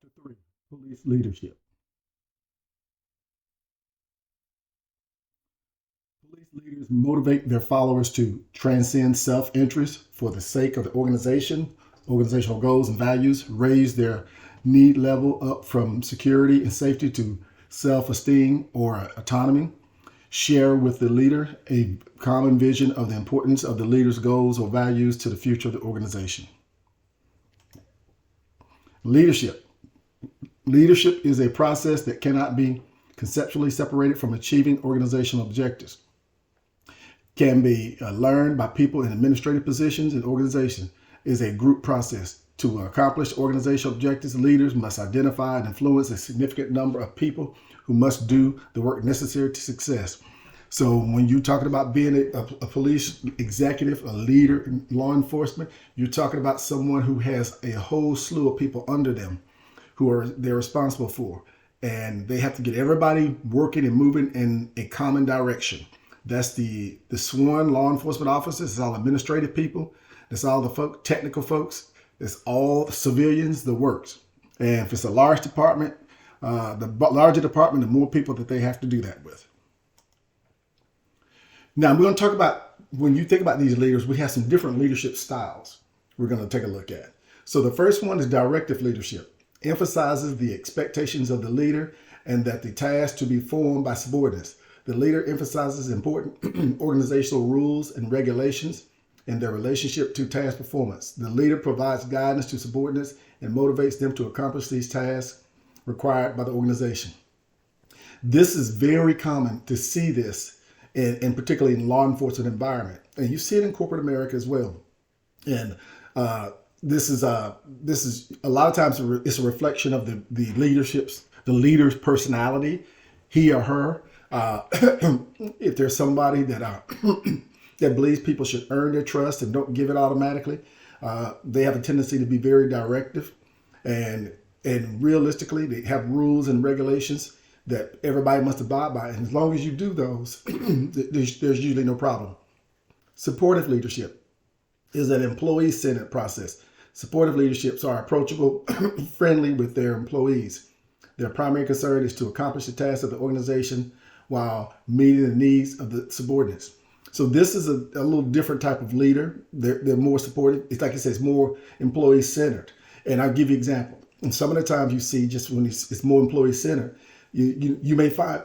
Chapter 3, Police Leadership. Police leaders motivate their followers to transcend self interest for the sake of the organization, organizational goals and values, raise their need level up from security and safety to self esteem or autonomy, share with the leader a common vision of the importance of the leader's goals or values to the future of the organization. Leadership. Leadership is a process that cannot be conceptually separated from achieving organizational objectives. Can be learned by people in administrative positions and organizations. Is a group process. To accomplish organizational objectives, leaders must identify and influence a significant number of people who must do the work necessary to success. So when you're talking about being a police executive, a leader in law enforcement, you're talking about someone who has a whole slew of people under them who they're responsible for. And they have to get everybody working and moving in a common direction. That's the sworn law enforcement officers. It's all administrative people. That's all the technical folks. It's all the civilians, the works. And if it's a large department, the larger department, the more people that they have to do that with. Now, we're going to talk about, when you think about these leaders, we have some different leadership styles we're going to take a look at. So the first one is directive leadership. Emphasizes the expectations of the leader and that the task to be formed by subordinates. The leader emphasizes important organizational rules and regulations and their relationship to task performance. The leader provides guidance to subordinates and motivates them to accomplish these tasks required by the organization. This is very common to see this, and particularly in law enforcement environment. And you see it in corporate America as well. And this is a lot of times it's a reflection of the leader's personality, he or her. If there's somebody that that believes people should earn their trust and don't give it automatically, they have a tendency to be very directive, and realistically, they have rules and regulations that everybody must abide by. And as long as you do those, there's usually no problem. Supportive leadership is an employee-centered process. Supportive leaderships are approachable, friendly with their employees. Their primary concern is to accomplish the tasks of the organization while meeting the needs of the subordinates. So this is a little different type of leader. They're more supportive. It's like I said, it's more employee-centered. And I'll give you an example. And some of the times you see, just when it's more employee-centered, you may find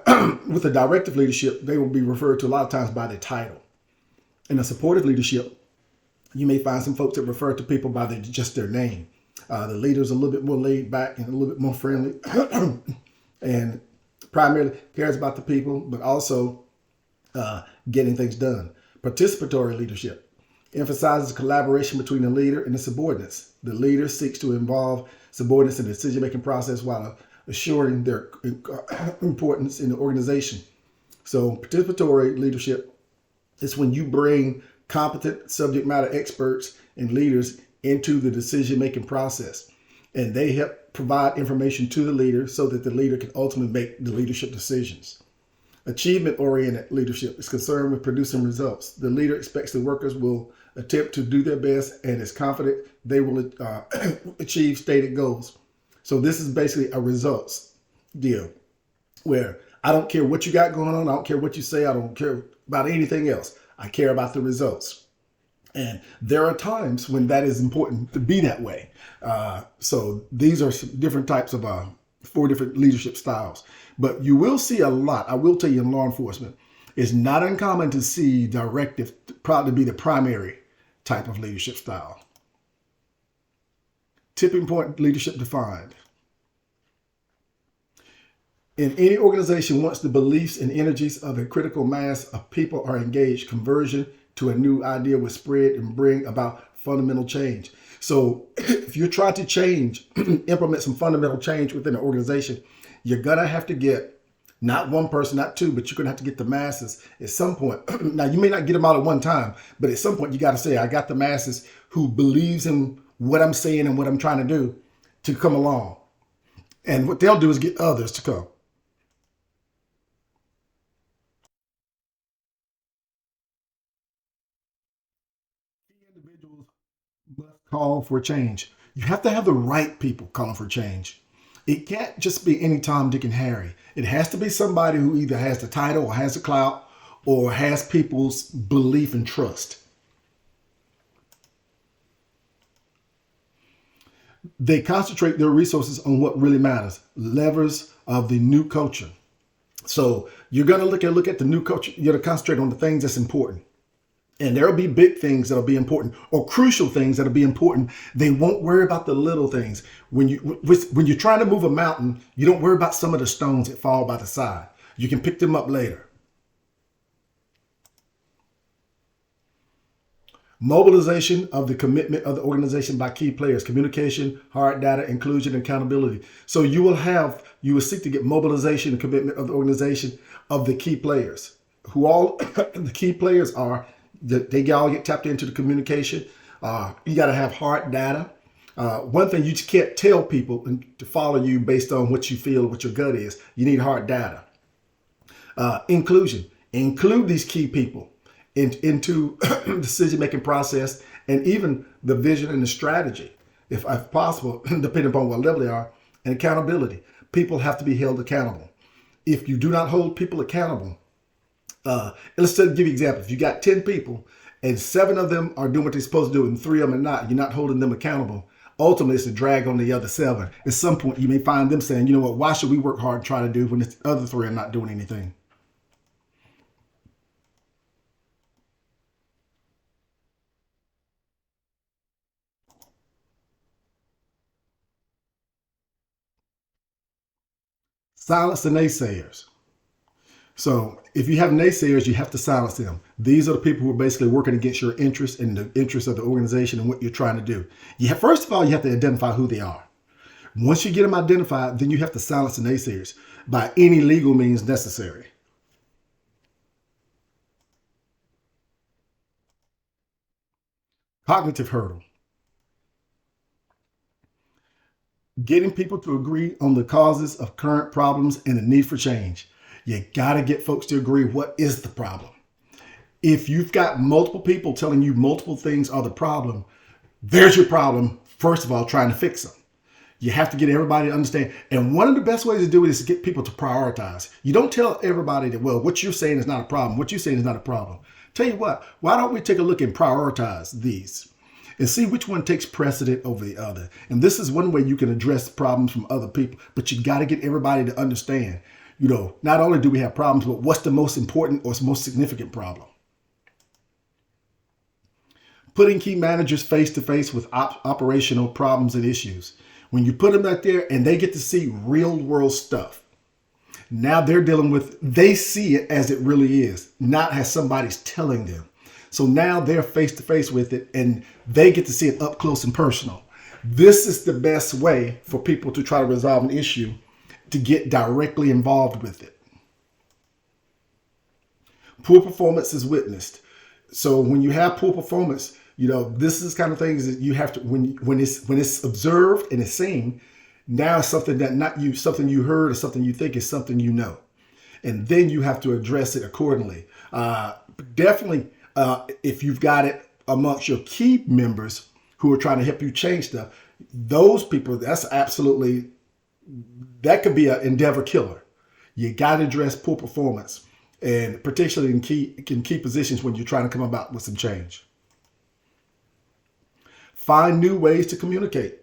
with a directive leadership, they will be referred to a lot of times by their title. In a supportive leadership, you may find some folks that refer to people by just their name. The leader's a little bit more laid back and a little bit more friendly and primarily cares about the people, but also getting things done. Participatory leadership emphasizes collaboration between the leader and the subordinates. The leader seeks to involve subordinates in the decision-making process while assuring their importance in the organization. So participatory leadership is when you bring competent subject matter experts and leaders into the decision-making process, and they help provide information to the leader so that the leader can ultimately make the leadership decisions. Achievement-oriented leadership is concerned with producing results. The leader expects the workers will attempt to do their best and is confident they will achieve stated goals. So this is basically a results deal where I don't care what you got going on. I don't care what you say. I don't care about anything else. I care about the results. And there are times when that is important to be that way. So these are some different types of 4 different leadership styles. But you will see a lot. I will tell you, in law enforcement, it's not uncommon to see directive probably be the primary type of leadership style. Tipping point leadership defined. In any organization, once the beliefs and energies of a critical mass of people are engaged, conversion to a new idea will spread and bring about fundamental change. So if you're trying to change, implement some fundamental change within an organization, you're going to have to get not one person, not two, but you're going to have to get the masses at some point. Now, you may not get them all at one time, but at some point you got to say, I got the masses who believes in what I'm saying and what I'm trying to do to come along. And what they'll do is get others to come. Individuals must call for change. You have to have the right people calling for change. It can't just be any Tom, Dick, and Harry. It has to be somebody who either has the title or has the clout or has people's belief and trust. They concentrate their resources on what really matters, levers of the new culture. So you're going to look at the new culture. You're going to concentrate on the things that's important. And there'll be big things that'll be important or crucial things that'll be important. They won't worry about the little things. When you're trying to move a mountain, you don't worry about some of the stones that fall by the side. You can pick them up later. Mobilization of the commitment of the organization by key players, communication, hard data, inclusion, and accountability. So you will seek to get mobilization and commitment of the organization of the key players. Who all the key players are, they all get tapped into the communication. You got to have hard data. One thing, you just can't tell people to follow you based on what you feel, what your gut is. You need hard data. Inclusion. Include these key people into the decision-making process and even the vision and the strategy, if possible, depending upon what level they are. And accountability. People have to be held accountable. If you do not hold people accountable, let's give you an example. If you got 10 people and 7 of them are doing what they're supposed to do and 3 of them are not, you're not holding them accountable. Ultimately, it's a drag on the other 7. At some point, you may find them saying, you know what, why should we work hard and try to do when the other 3 are not doing anything? Silence the naysayers. So if you have naysayers, you have to silence them. These are the people who are basically working against your interests and the interests of the organization and what you're trying to do. First of all, you have to identify who they are. Once you get them identified, then you have to silence the naysayers by any legal means necessary. Cognitive hurdle. Getting people to agree on the causes of current problems and the need for change. You got to get folks to agree what is the problem. If you've got multiple people telling you multiple things are the problem, there's your problem. First of all, trying to fix them. You have to get everybody to understand. And one of the best ways to do it is to get people to prioritize. You don't tell everybody that, well, what you're saying is not a problem. What you're saying is not a problem. Tell you what, why don't we take a look and prioritize these and see which one takes precedent over the other? And this is one way you can address problems from other people, but you got to get everybody to understand, not only do we have problems, but what's the most important or most significant problem? Putting key managers face to face with operational problems and issues. When you put them out there and they get to see real world stuff, now they see it as it really is, not as somebody's telling them. So now they're face to face with it and they get to see it up close and personal. This is the best way for people to try to resolve an issue, to get directly involved with it. Poor performance is witnessed. So when you have poor performance, this is kind of things that you have to, when it's observed and it's seen, now it's something that something you heard or something you think is something you know. And then you have to address it accordingly. Definitely, if you've got it amongst your key members who are trying to help you change stuff, those people, that could be an endeavor killer. You got to address poor performance, and particularly in key positions when you're trying to come about with some change. Find new ways to communicate.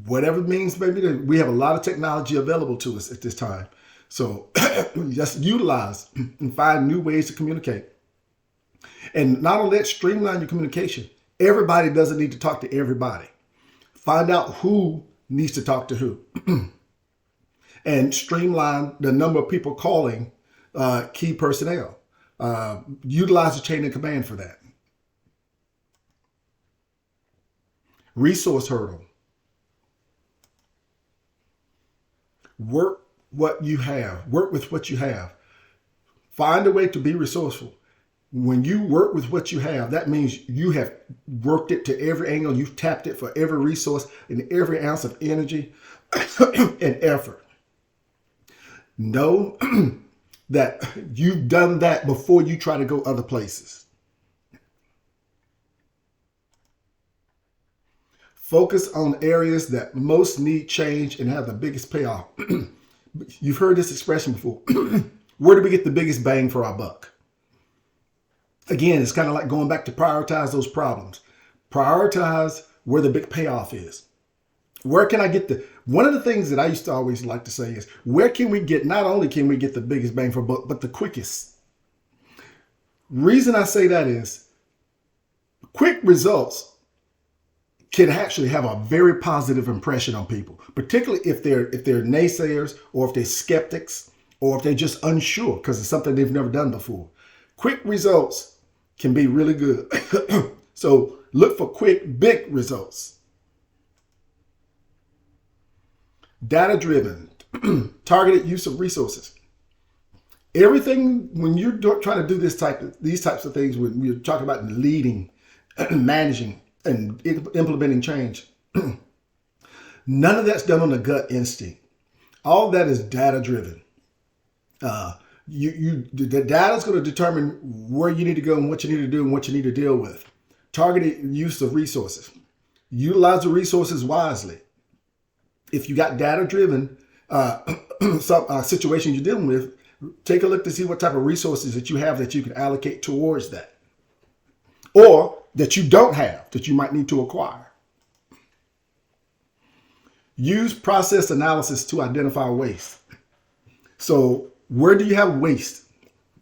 Whatever means, maybe we have a lot of technology available to us at this time. So just utilize and find new ways to communicate. And not only that, streamline your communication. Everybody doesn't need to talk to everybody. Find out who needs to talk to who. And streamline the number of people calling key personnel. Utilize the chain of command for that. Resource hurdle. Work what you have. Work with what you have. Find a way to be resourceful. When you work with what you have, that means you have worked it to every angle. You've tapped it for every resource and every ounce of energy and effort. Know that you've done that before you try to go other places. Focus on areas that most need change and have the biggest payoff. You've heard this expression before. Where do we get the biggest bang for our buck? Again, it's kind of like going back to prioritize those problems. Prioritize where the big payoff is. Where can I get one of the things that I used to always like to say is, where can we get, not only can we get the biggest bang for buck, but the quickest. Reason I say that is, quick results can actually have a very positive impression on people, particularly if they're naysayers, or if they're skeptics, or if they're just unsure because it's something they've never done before. Quick results can be really good. So look for quick, big results. Data-driven, targeted use of resources. Everything, when you're trying to do these types of things, when you're talking about leading, managing, and implementing change, none of that's done on the gut instinct. All of that is data-driven. The data is going to determine where you need to go and what you need to do and what you need to deal with. Targeted use of resources. Utilize the resources wisely. If you got data-driven situation you're dealing with, take a look to see what type of resources that you have that you can allocate towards that, or that you don't have that you might need to acquire. Use process analysis to identify waste. So where do you have waste?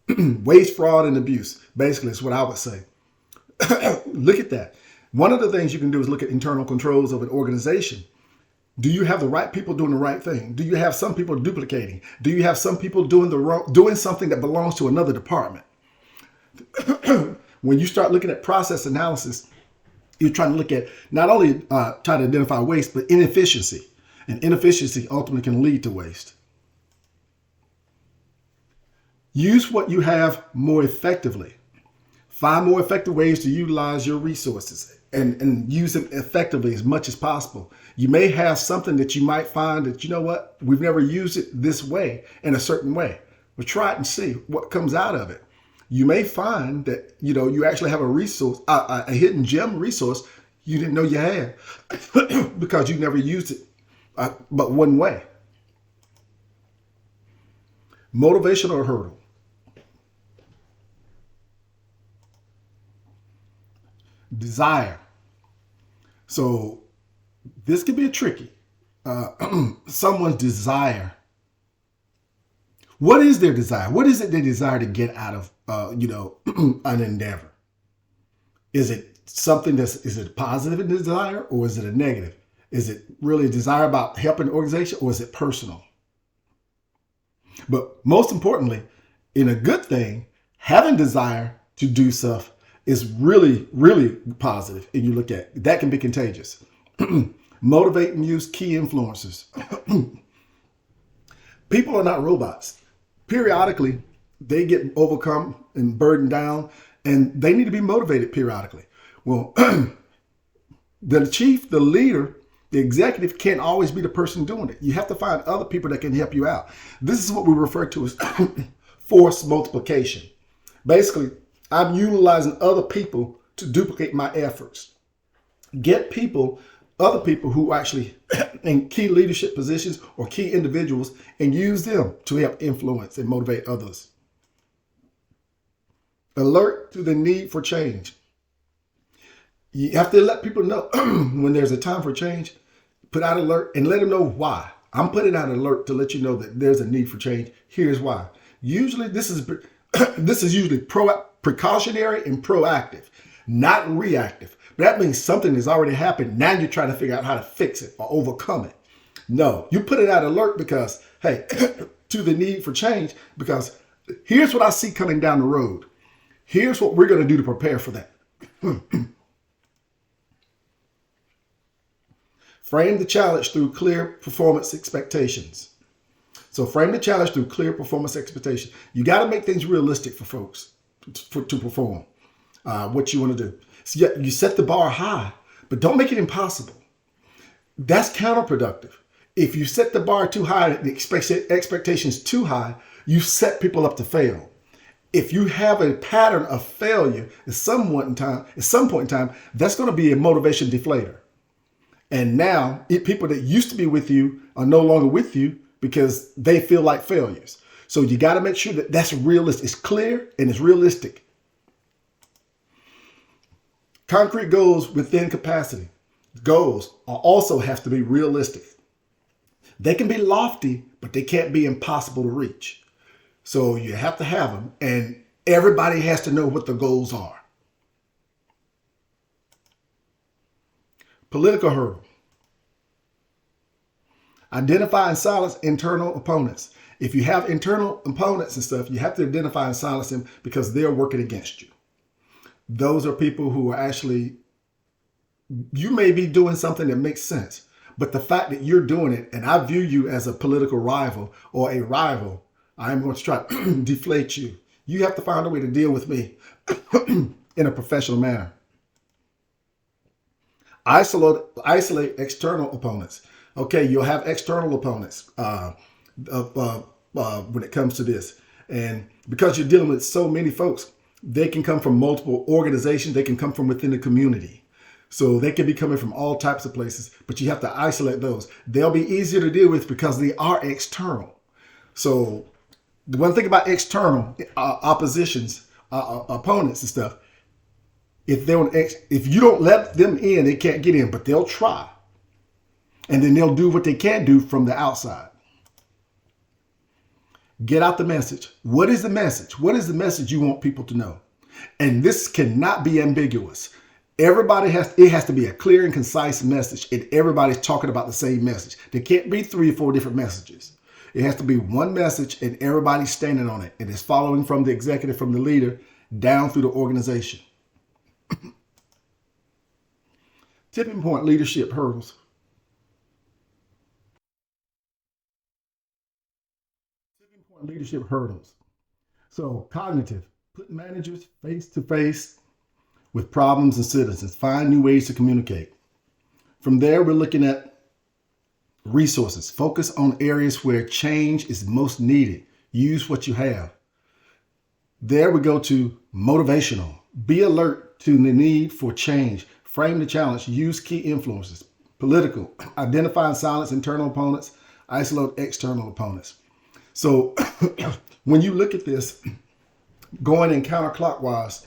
Waste, fraud, and abuse. Basically, is what I would say. Look at that. One of the things you can do is look at internal controls of an organization. Do you have the right people doing the right thing? Do you have some people duplicating? Do you have some people doing something that belongs to another department? When you start looking at process analysis, you're trying to look at not only trying to identify waste, but inefficiency. And inefficiency ultimately can lead to waste. Use what you have more effectively. Find more effective ways to utilize your resources and use them effectively as much as possible. You may have something that you might find that, you know what, we've never used it this way, in a certain way. But try it and see what comes out of it. You may find that, you actually have a resource, a hidden gem resource you didn't know you had because you never used it but one way. Motivational hurdle. Desire. So this can be tricky. Someone's desire. What is their desire? What is it they desire to get out of, an endeavor? Is it something is it a positive desire, or is it a negative? Is it really a desire about helping the organization, or is it personal? But most importantly, in a good thing, having desire to do stuff is really, really positive. And you look at that can be contagious. Motivate and use key influencers. People are not robots. Periodically, they get overcome and burdened down, and they need to be motivated periodically. Well, the chief, the leader, the executive can't always be the person doing it. You have to find other people that can help you out. This is what we refer to as force multiplication. Basically, I'm utilizing other people to duplicate my efforts. Get other people who actually in key leadership positions or key individuals, and use them to help influence and motivate others. Alert to the need for change. You have to let people know when there's a time for change. Put out an alert and let them know why. I'm putting out an alert to let you know that there's a need for change. Here's why. Usually this is usually precautionary and proactive, not reactive. That means something has already happened. Now you're trying to figure out how to fix it or overcome it. No, you put it out alert because, hey, to the need for change, because here's what I see coming down the road. Here's what we're going to do to prepare for that. Frame the challenge through clear performance expectations. So frame the challenge through clear performance expectations. You got to make things realistic for folks to perform what you want to do. So you set the bar high, but don't make it impossible. That's counterproductive. If you set the bar too high, the expectations too high, you set people up to fail. If you have a pattern of failure at some point in time, that's going to be a motivation deflator. And now people that used to be with you are no longer with you because they feel like failures. So you got to make sure that that's realistic. It's clear and it's realistic. Concrete goals within capacity. Goals also have to be realistic. They can be lofty, but they can't be impossible to reach. So you have to have them, and everybody has to know what the goals are. Political hurdle. Identify and silence internal opponents. If you have internal opponents and stuff, you have to identify and silence them because they're working against you. Those are people who are actually, you may be doing something that makes sense, but the fact that you're doing it, and I view you as a political rival or a rival, I am going to try to deflate you. You have to find a way to deal with me in a professional manner. Isolate external opponents. Okay, you'll have external opponents when it comes to this. And because you're dealing with so many folks, they can come from multiple organizations. They can come from within the community. So they can be coming from all types of places, but you have to isolate those. They'll be easier to deal with because they are external. So the one thing about external oppositions, opponents and stuff, if you don't let them in, they can't get in, but they'll try. And then they'll do what they can do from the outside. Get out the message. What is the message? What is the message you want people to know? And this cannot be ambiguous. It has to be a clear and concise message, and everybody's talking about the same message. There can't be 3 or 4 different messages. It has to be one message, and everybody's standing on it. And it's following from the executive, from the leader, down through the organization. Tipping point leadership hurdles. Tipping point leadership hurdles. So cognitive, put managers face to face with problems and citizens. Find new ways to communicate. From there, we're looking at resources. Focus on areas where change is most needed. Use what you have. There we go to motivational. Be alert to the need for change. Frame the challenge. Use key influences. Political. Identify and silence internal opponents. Isolate external opponents. So when you look at this, going in counterclockwise,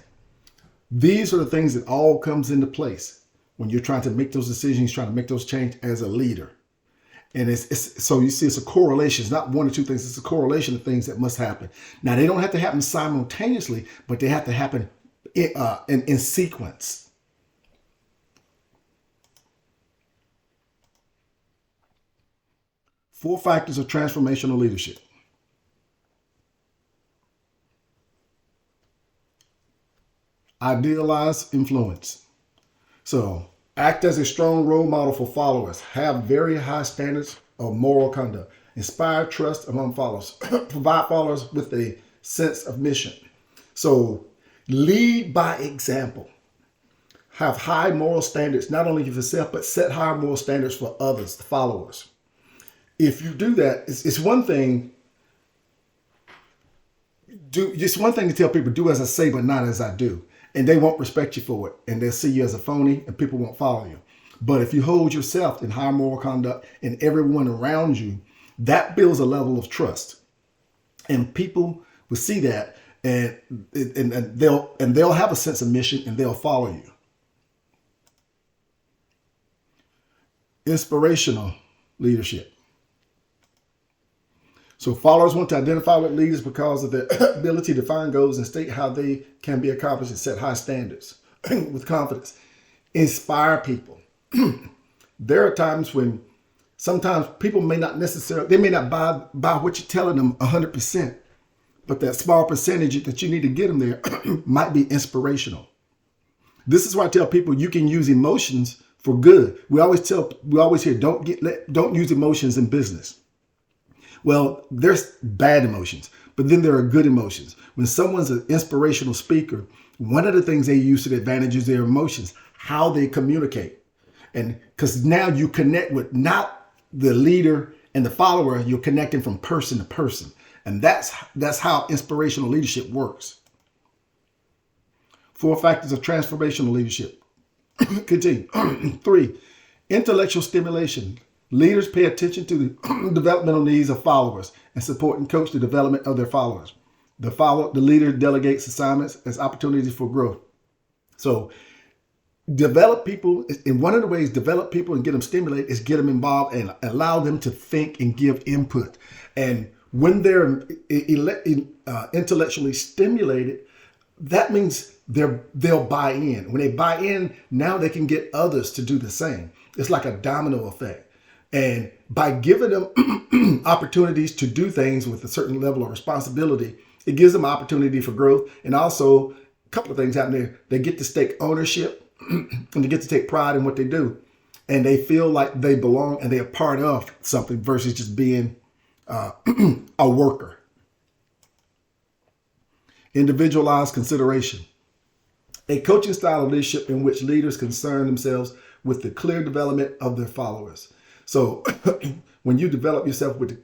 these are the things that all comes into place when you're trying to make those decisions, trying to make those change as a leader. And so you see, it's a correlation. It's not 1 or 2 things. It's a correlation of things that must happen. Now, they don't have to happen simultaneously, but they have to happen in sequence. Four factors of transformational leadership. Idealize influence. So act as a strong role model for followers. Have very high standards of moral conduct. Inspire trust among followers. Provide followers with a sense of mission. So lead by example. Have high moral standards, not only for yourself, but set high moral standards for others, the followers. If you do that, it's one thing. It's one thing to tell people, do as I say, but not as I do. And they won't respect you for it. And they'll see you as a phony and people won't follow you. But if you hold yourself in high moral conduct and everyone around you, that builds a level of trust. And people will see that and they'll have a sense of mission and they'll follow you. Inspirational leadership. So followers want to identify with leaders because of their ability to find goals and state how they can be accomplished and set high standards with confidence. Inspire people. There are times when sometimes people may not buy what you're telling them 100%, but that small percentage that you need to get them there might be inspirational. This is why I tell people you can use emotions for good. We always hear don't use emotions in business. Well, there's bad emotions, but then there are good emotions. When someone's an inspirational speaker, one of the things they use to their advantage is their emotions, how they communicate. And because now you connect with not the leader and the follower, you're connecting from person to person. And that's how inspirational leadership works. 4 factors of transformational leadership. Continue. 3, Intellectual stimulation. Leaders pay attention to the developmental needs of followers and support and coach the development of their followers. The leader delegates assignments as opportunities for growth. So develop people, and one of the ways develop people and get them stimulated is get them involved and allow them to think and give input. And when they're intellectually stimulated, that means they'll buy in. When they buy in, now they can get others to do the same. It's like a domino effect. And by giving them opportunities to do things with a certain level of responsibility, it gives them opportunity for growth. And also, a couple of things happen there. They get to take ownership and they get to take pride in what they do. And they feel like they belong and they're part of something versus just being a worker. Individualized consideration. A coaching style of leadership in which leaders concern themselves with the clear development of their followers. So when you develop yourself with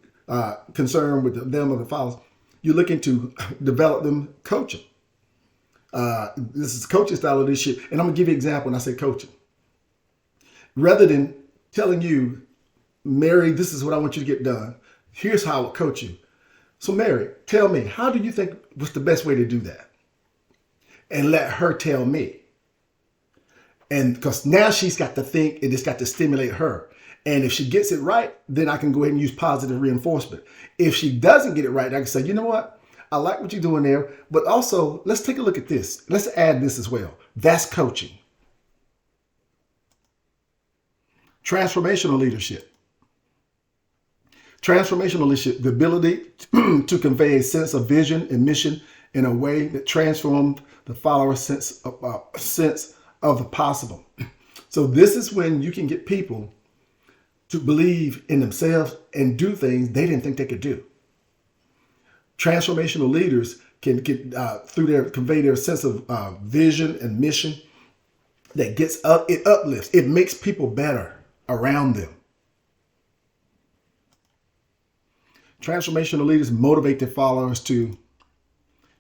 concern with them or the followers, you're looking to develop them, coach them. This is coaching style of leadership. And I'm going to give you an example when I say coaching. Rather than telling you, Mary, this is what I want you to get done, here's how I will coach you. So Mary, tell me, how do you think what's the best way to do that? And let her tell me. And because now she's got to think and it's got to stimulate her. And if she gets it right, then I can go ahead and use positive reinforcement. If she doesn't get it right, I can say, you know what? I like what you're doing there, but also let's take a look at this. Let's add this as well. That's coaching. Transformational leadership. Transformational leadership, the ability to convey a sense of vision and mission in a way that transforms the follower's sense of the possible. So this is when you can get people to believe in themselves and do things they didn't think they could do. Transformational leaders can get convey their sense of vision and mission that gets up, it uplifts, it makes people better around them. Transformational leaders motivate their followers to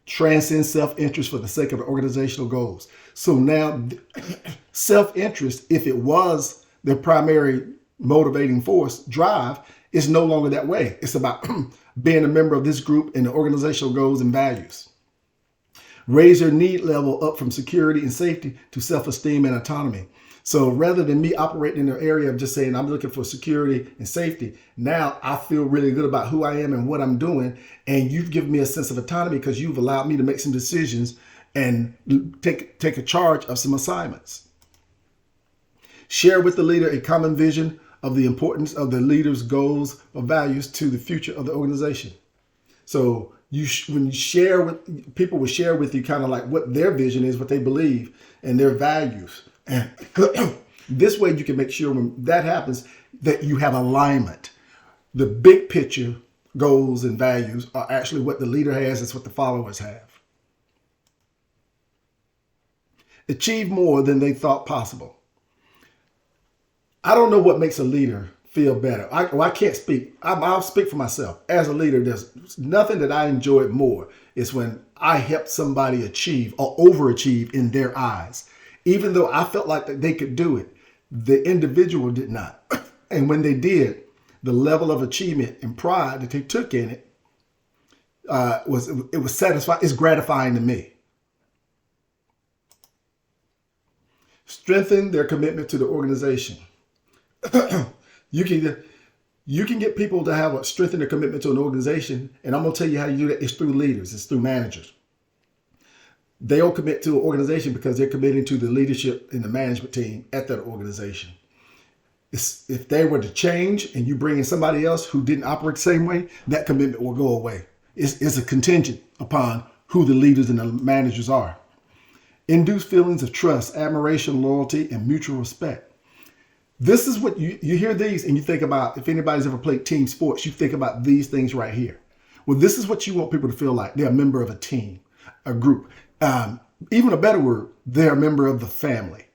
transcend self-interest for the sake of organizational goals. So now self-interest, if it was their primary motivating force, drive, is no longer that way. It's about being a member of this group and the organizational goals and values. Raise their need level up from security and safety to self-esteem and autonomy. So rather than me operating in the area of just saying I'm looking for security and safety, now I feel really good about who I am and what I'm doing. And you've given me a sense of autonomy because you've allowed me to make some decisions and take a charge of some assignments. Share with the leader a common vision of the importance of the leader's goals or values to the future of the organization. So when you share with people, will share with you kind of like what their vision is, what they believe, and their values. And this way you can make sure when that happens that you have alignment. The big picture goals and values are actually what the leader has, it's what the followers have. Achieve more than they thought possible. I don't know what makes a leader feel better. I can't speak. I'll speak for myself. As a leader, there's nothing that I enjoy more is when I help somebody achieve or overachieve in their eyes. Even though I felt like that they could do it, the individual did not. And when they did, the level of achievement and pride that they took in it was satisfying. It's gratifying to me. Strengthen their commitment to the organization. You can get people to have strengthen their commitment to an organization, and I'm going to tell you how you do that. It's through leaders. It's through managers. They'll commit to an organization because they're committing to the leadership and the management team at that organization. If they were to change and you bring in somebody else who didn't operate the same way, that commitment will go away. It's a contingent upon who the leaders and the managers are. Induce feelings of trust, admiration, loyalty, and mutual respect. This is what you hear these and you think about, if anybody's ever played team sports, you think about these things right here. Well, this is what you want people to feel like. They're a member of a team, a group. Even a better word, they're a member of the family.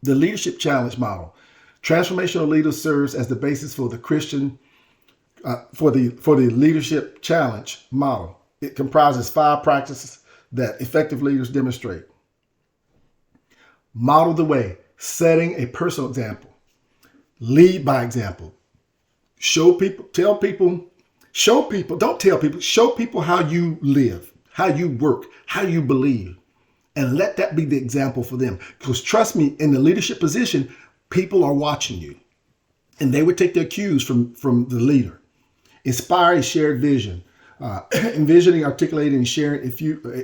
The leadership challenge model. Transformational leader serves as the basis for the Christian, for the leadership challenge model. It comprises 5 practices that effective leaders demonstrate. Model the way. Setting a personal example. Lead by example. Show people, tell people, show people, don't tell people, show people how you live, how you work, how you believe, and let that be the example for them. Because trust me, in the leadership position, people are watching you, and they would take their cues from the leader. Inspire a shared vision, envisioning, articulating, and sharing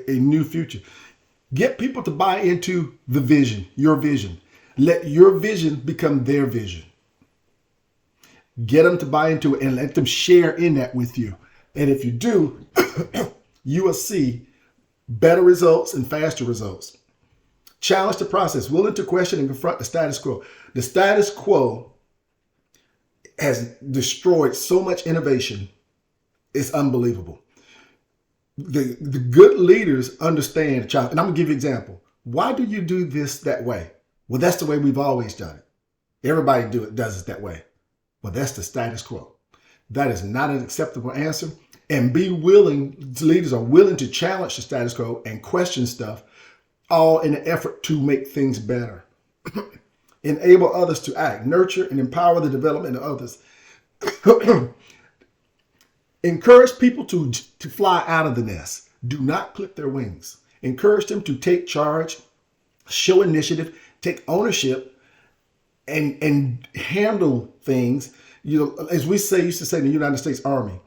a new future. Get people to buy into the vision, your vision. Let your vision become their vision. Get them to buy into it and let them share in that with you. And if you do, you will see better results and faster results. Challenge the process, willing to question and confront the status quo. The status quo has destroyed so much innovation. It's unbelievable. The good leaders understand, and I'm going to give you an example. Why do you do this that way? Well, that's the way we've always done it. Everybody does it that way. Well, that's the status quo. That is not an acceptable answer. And leaders are willing to challenge the status quo and question stuff, all in an effort to make things better. Enable others to act, nurture, and empower the development of others. Encourage people to fly out of the nest. Do not clip their wings. Encourage them to take charge, show initiative, take ownership, and handle things. You know, as we used to say in the United States Army,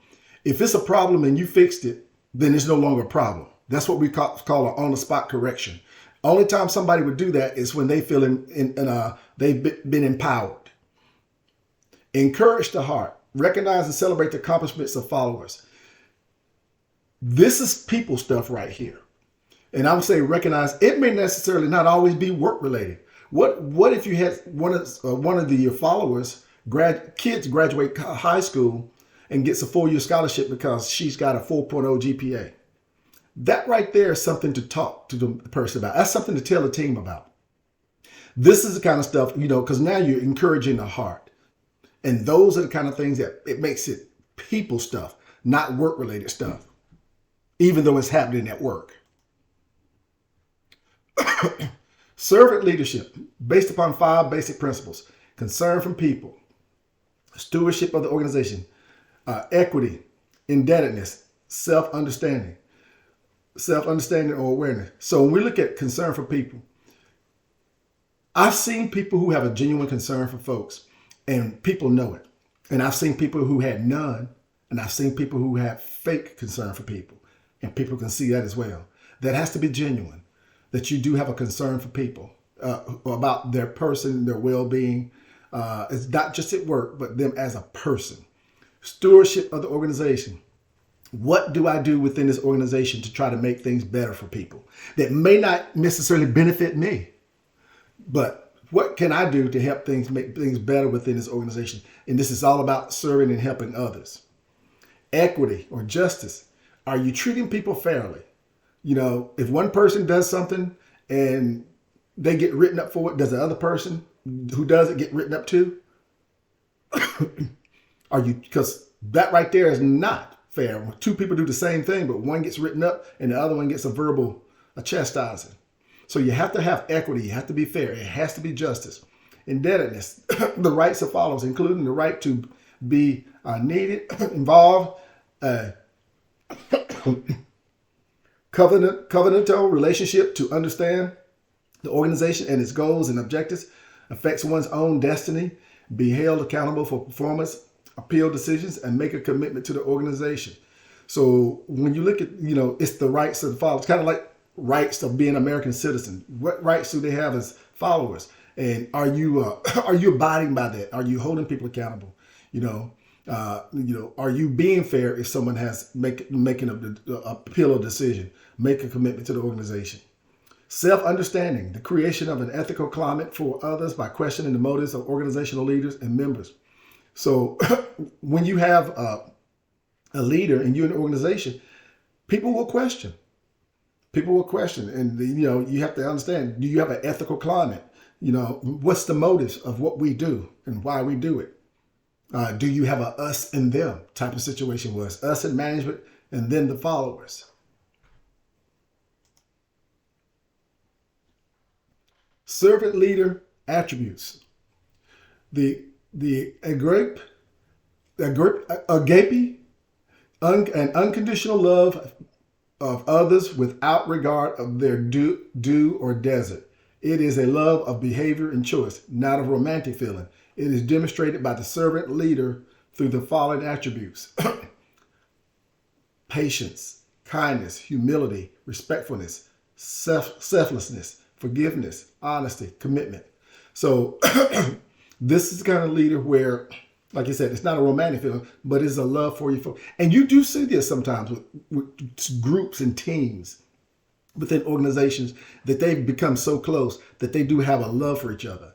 if it's a problem and you fixed it, then it's no longer a problem. That's what we call an on-the-spot correction. Only time somebody would do that is when they feel they've been empowered. Encourage the heart. Recognize and celebrate the accomplishments of followers. This is people stuff right here. And I would say recognize it may necessarily not always be work related. What if you had one of your followers, kids graduate high school and gets a 4-year scholarship because she's got a 4.0 GPA? That right there is something to talk to the person about. That's something to tell the team about. This is the kind of stuff, because now you're encouraging the heart. And those are the kind of things that it makes it people stuff, not work related stuff, even though it's happening at work. Servant leadership based upon 5 basic principles: concern from people, stewardship of the organization, equity, indebtedness, self-understanding or awareness. So when we look at concern for people, I've seen people who have a genuine concern for folks, and people know it. And I've seen people who had none, and I've seen people who have fake concern for people, and people can see that as well. That has to be genuine, that you do have a concern for people, about their person, their well-being. It's not just at work, but them as a person. Stewardship of the organization. What do I do within this organization to try to make things better for people that may not necessarily benefit me, but what can I do to help make things better within this organization? And this is all about serving and helping others. Equity or justice. Are you treating people fairly? If one person does something and they get written up for it, does the other person who does it get written up too? Because that right there is not fair. When 2 people do the same thing, but one gets written up and the other one gets a chastising. So you have to have equity. You have to be fair. It has to be justice. Indebtedness, the rights of followers, including the right to be needed, involved, covenantal relationship to understand the organization and its goals and objectives, affects one's own destiny, be held accountable for performance, appeal decisions, and make a commitment to the organization. So when you look at, it's the rights of the followers, kind of like rights of being an American citizen. What rights do they have as followers? And are you abiding by that? Are you holding people accountable? Are you being fair if someone has making a appeal or decision, make a commitment to the organization? Self-understanding, the creation of an ethical climate for others by questioning the motives of organizational leaders and members. So when you have a leader and you're in an organization, people will question. And you have to understand, do you have an ethical climate? What's the motives of what we do and why we do it? Do you have a us and them type of situation where it's us in management and then the followers? Servant leader attributes. The agape, an unconditional love of others without regard of their due or desert. It is a love of behavior and choice, not of romantic feeling. It is demonstrated by the servant leader through the following attributes: patience, kindness, humility, respectfulness, selflessness, forgiveness, honesty, commitment. So this is the kind of leader where, like I said, it's not a romantic feeling, but it's a love for you. And you do see this sometimes with groups and teams within organizations, that they've become so close that they do have a love for each other.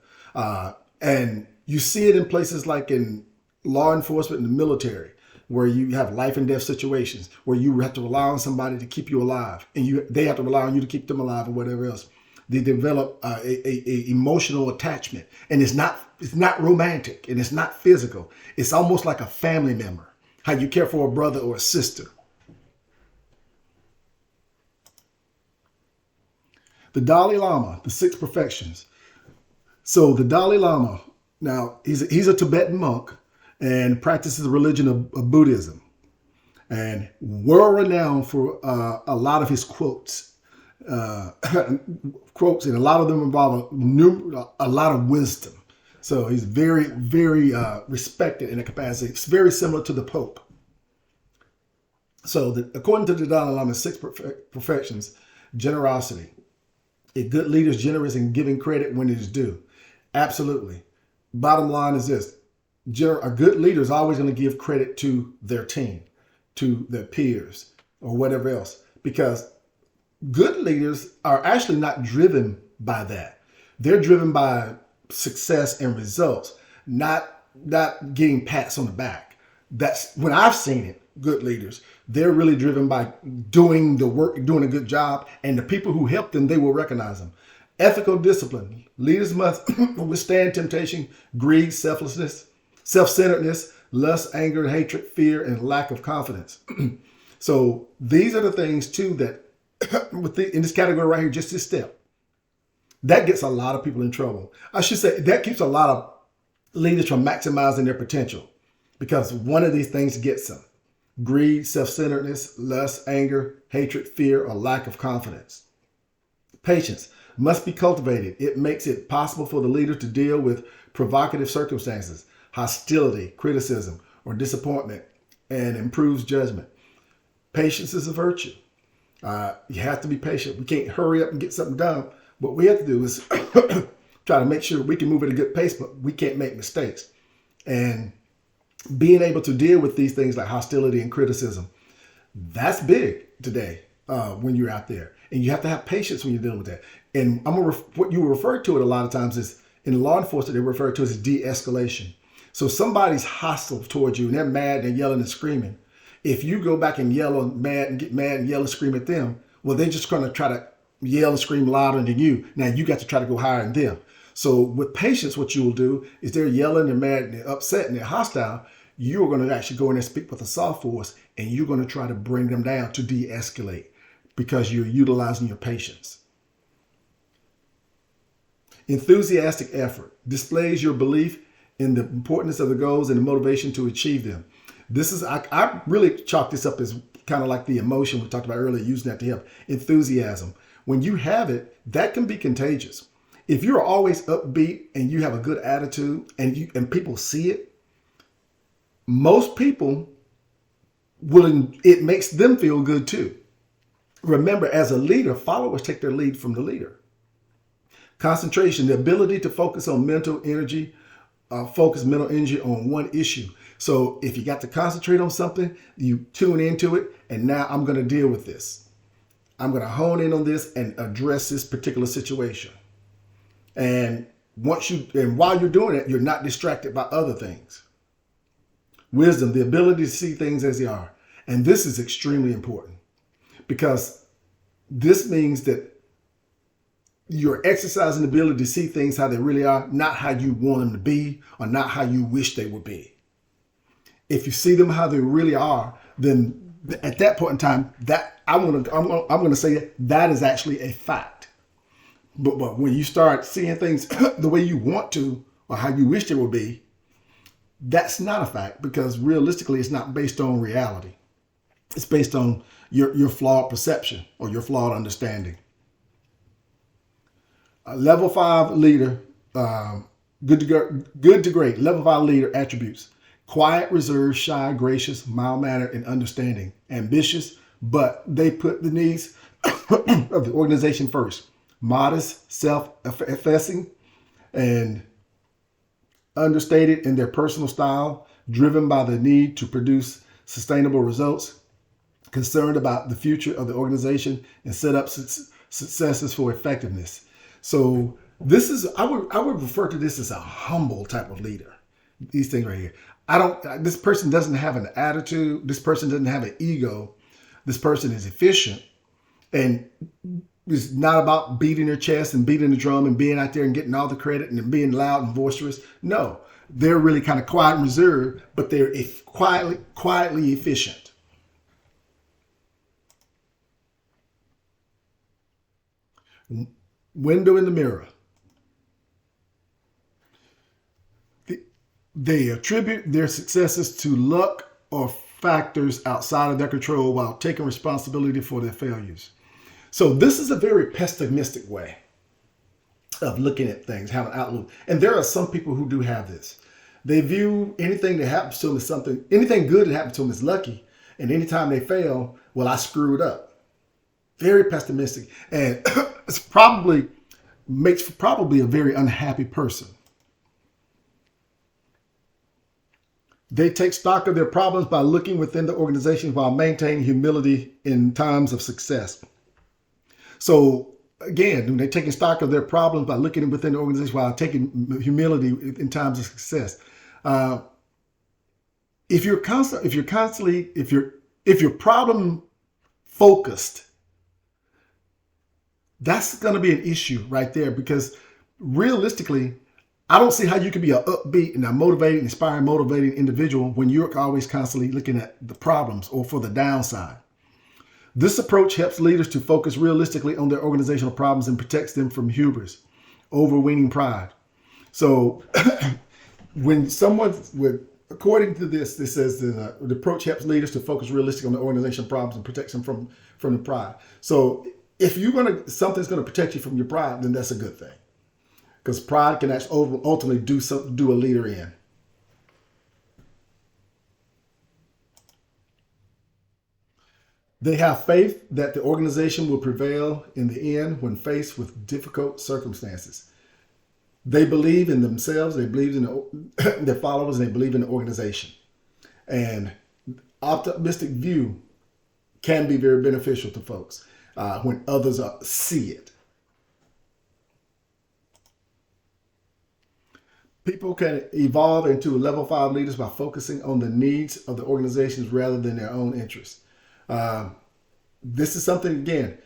And you see it in places like in law enforcement and the military, where you have life and death situations, where you have to rely on somebody to keep you alive, and they have to rely on you to keep them alive, or whatever else. They develop a emotional attachment, and it's not romantic, and it's not physical. It's almost like a family member, how you care for a brother or a sister. The Dalai Lama, the six perfections. So the Dalai Lama, now he's a Tibetan monk and practices the religion of Buddhism, and world renowned for a lot of his quotes, and a lot of them involve a lot of wisdom. So he's very, very respected in a capacity. It's very similar to the Pope. So according to the Dalai Lama's six perfections: generosity. A good leader is generous in giving credit when it is due. Absolutely. Bottom line is this: a good leader is always going to give credit to their team, to their peers, or whatever else, because good leaders are actually not driven by that. They're driven by success and results, not getting pats on the back. That's when I've seen it. Good leaders, they're really driven by doing the work, doing a good job, and the people who help them, they will recognize them. Ethical discipline. Leaders must withstand temptation, greed, selflessness, self-centeredness, lust, anger, hatred, fear, and lack of confidence. So these are the things too that in this category right here, just this step, that gets a lot of people in trouble. I should say that keeps a lot of leaders from maximizing their potential, because one of these things gets them: greed, self-centeredness, lust, anger, hatred, fear, or lack of confidence. Patience must be cultivated. It makes it possible for the leader to deal with provocative circumstances, hostility, criticism, or disappointment, and improves judgment. Patience is a virtue. You have to be patient. We can't hurry up and get something done. What we have to do is try to make sure we can move at a good pace, but we can't make mistakes. And being able to deal with these things like hostility and criticism, that's big today when you're out there. And you have to have patience when you're dealing with that. And what you refer to it a lot of times is, in law enforcement, they refer to it as de-escalation. So somebody's hostile towards you and they're mad, they're yelling and screaming. If you go back and yell and get mad and yell and scream at them, well, they're just going to try to yell and scream louder than you. Now you got to try to go higher than them. So with patience, what you will do is they're yelling, they're mad, and they're upset, and they're hostile. You're going to actually go in and speak with a soft voice, and you're going to try to bring them down to de-escalate, because you're utilizing your patience. Enthusiastic effort displays your belief in the importance of the goals and the motivation to achieve them. This is, I really chalk this up as kind of like the emotion we talked about earlier, using that to help. Enthusiasm. When you have it, that can be contagious. If you're always upbeat and you have a good attitude and people see it, most people it makes them feel good too. Remember, as a leader, followers take their lead from the leader. Concentration, the ability to focus mental energy on one issue. So if you got to concentrate on something, you tune into it, and now I'm going to deal with this. I'm going to hone in on this and address this particular situation. And while you're doing it, you're not distracted by other things. Wisdom, the ability to see things as they are. And this is extremely important, because this means that you're exercising the ability to see things how they really are, not how you want them to be or not how you wish they would be. If you see them how they really are, then at that point in time, that I'm going to say that is actually a fact. But when you start seeing things the way you want to or how you wish it would be, that's not a fact, because realistically, it's not based on reality. It's based on your flawed perception or your flawed understanding. A level 5 leader, good to great. Level 5 leader attributes: quiet, reserved, shy, gracious, mild-mannered, and understanding. Ambitious, but they put the needs of the organization first. Modest, self-effacing, and understated in their personal style, driven by the need to produce sustainable results, concerned about the future of the organization, and set up successes for effectiveness. So this is, I would refer to this as a humble type of leader. These things right here. This person doesn't have an attitude. This person doesn't have an ego. This person is efficient, and it's not about beating their chest and beating the drum and being out there and getting all the credit and being loud and boisterous. No, they're really kind of quiet and reserved, but they're quietly efficient. Window in the mirror. They attribute their successes to luck or factors outside of their control while taking responsibility for their failures. So this is a very pessimistic way of looking at things, have an outlook. And there are some people who do have this. They view anything that happens to them as something, anything good that happens to them is lucky. And anytime they fail, well, I screwed up. Very pessimistic. And it's makes probably a very unhappy person. They take stock of their problems by looking within the organization while maintaining humility in times of success. So again, they're taking stock of their problems by looking within the organization while taking humility in times of success. If you're problem focused, that's going to be an issue right there, because realistically, I don't see how you can be an upbeat and a motivated, inspiring, motivating individual when you're always constantly looking at the problems or for the downside. This approach helps leaders to focus realistically on their organizational problems and protects them from hubris, overweening pride. So when someone would, according to this, this says the approach helps leaders to focus realistically on the organizational problems and protects them from the pride. So if something's going to protect you from your pride, then that's a good thing, because pride can actually ultimately do a leader in. They have faith that the organization will prevail in the end when faced with difficult circumstances. They believe in themselves, they believe in their followers, and they believe in the organization. And optimistic view can be very beneficial to folks when others see it. People can evolve into level 5 leaders by focusing on the needs of the organizations rather than their own interests. This is something, again,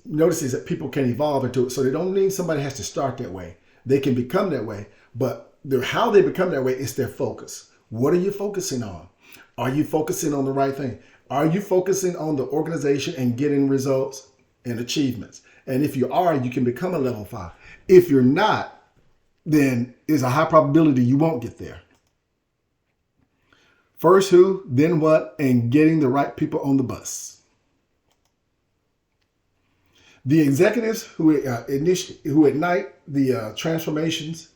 notices that people can evolve into it. So they don't mean somebody has to start that way. They can become that way, but how they become that way is their focus. What are you focusing on? Are you focusing on the right thing? Are you focusing on the organization and getting results and achievements? And if you are, you can become a level 5. If you're not, then there's a high probability you won't get there. First who, then what, and getting the right people on the bus. The executives who ignited the transformations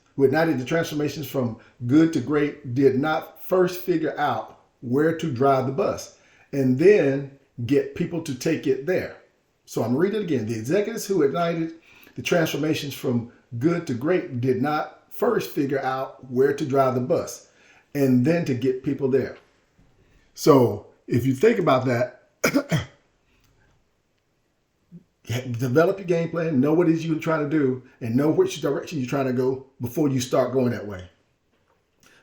from good to great did not first figure out where to drive the bus and then get people to take it there. So I'm reading it again. The executives who ignited the transformations from good to great did not first figure out where to drive the bus and then to get people there. So if you think about that, develop your game plan, know what it is you're trying to do, and know which direction you're trying to go before you start going that way.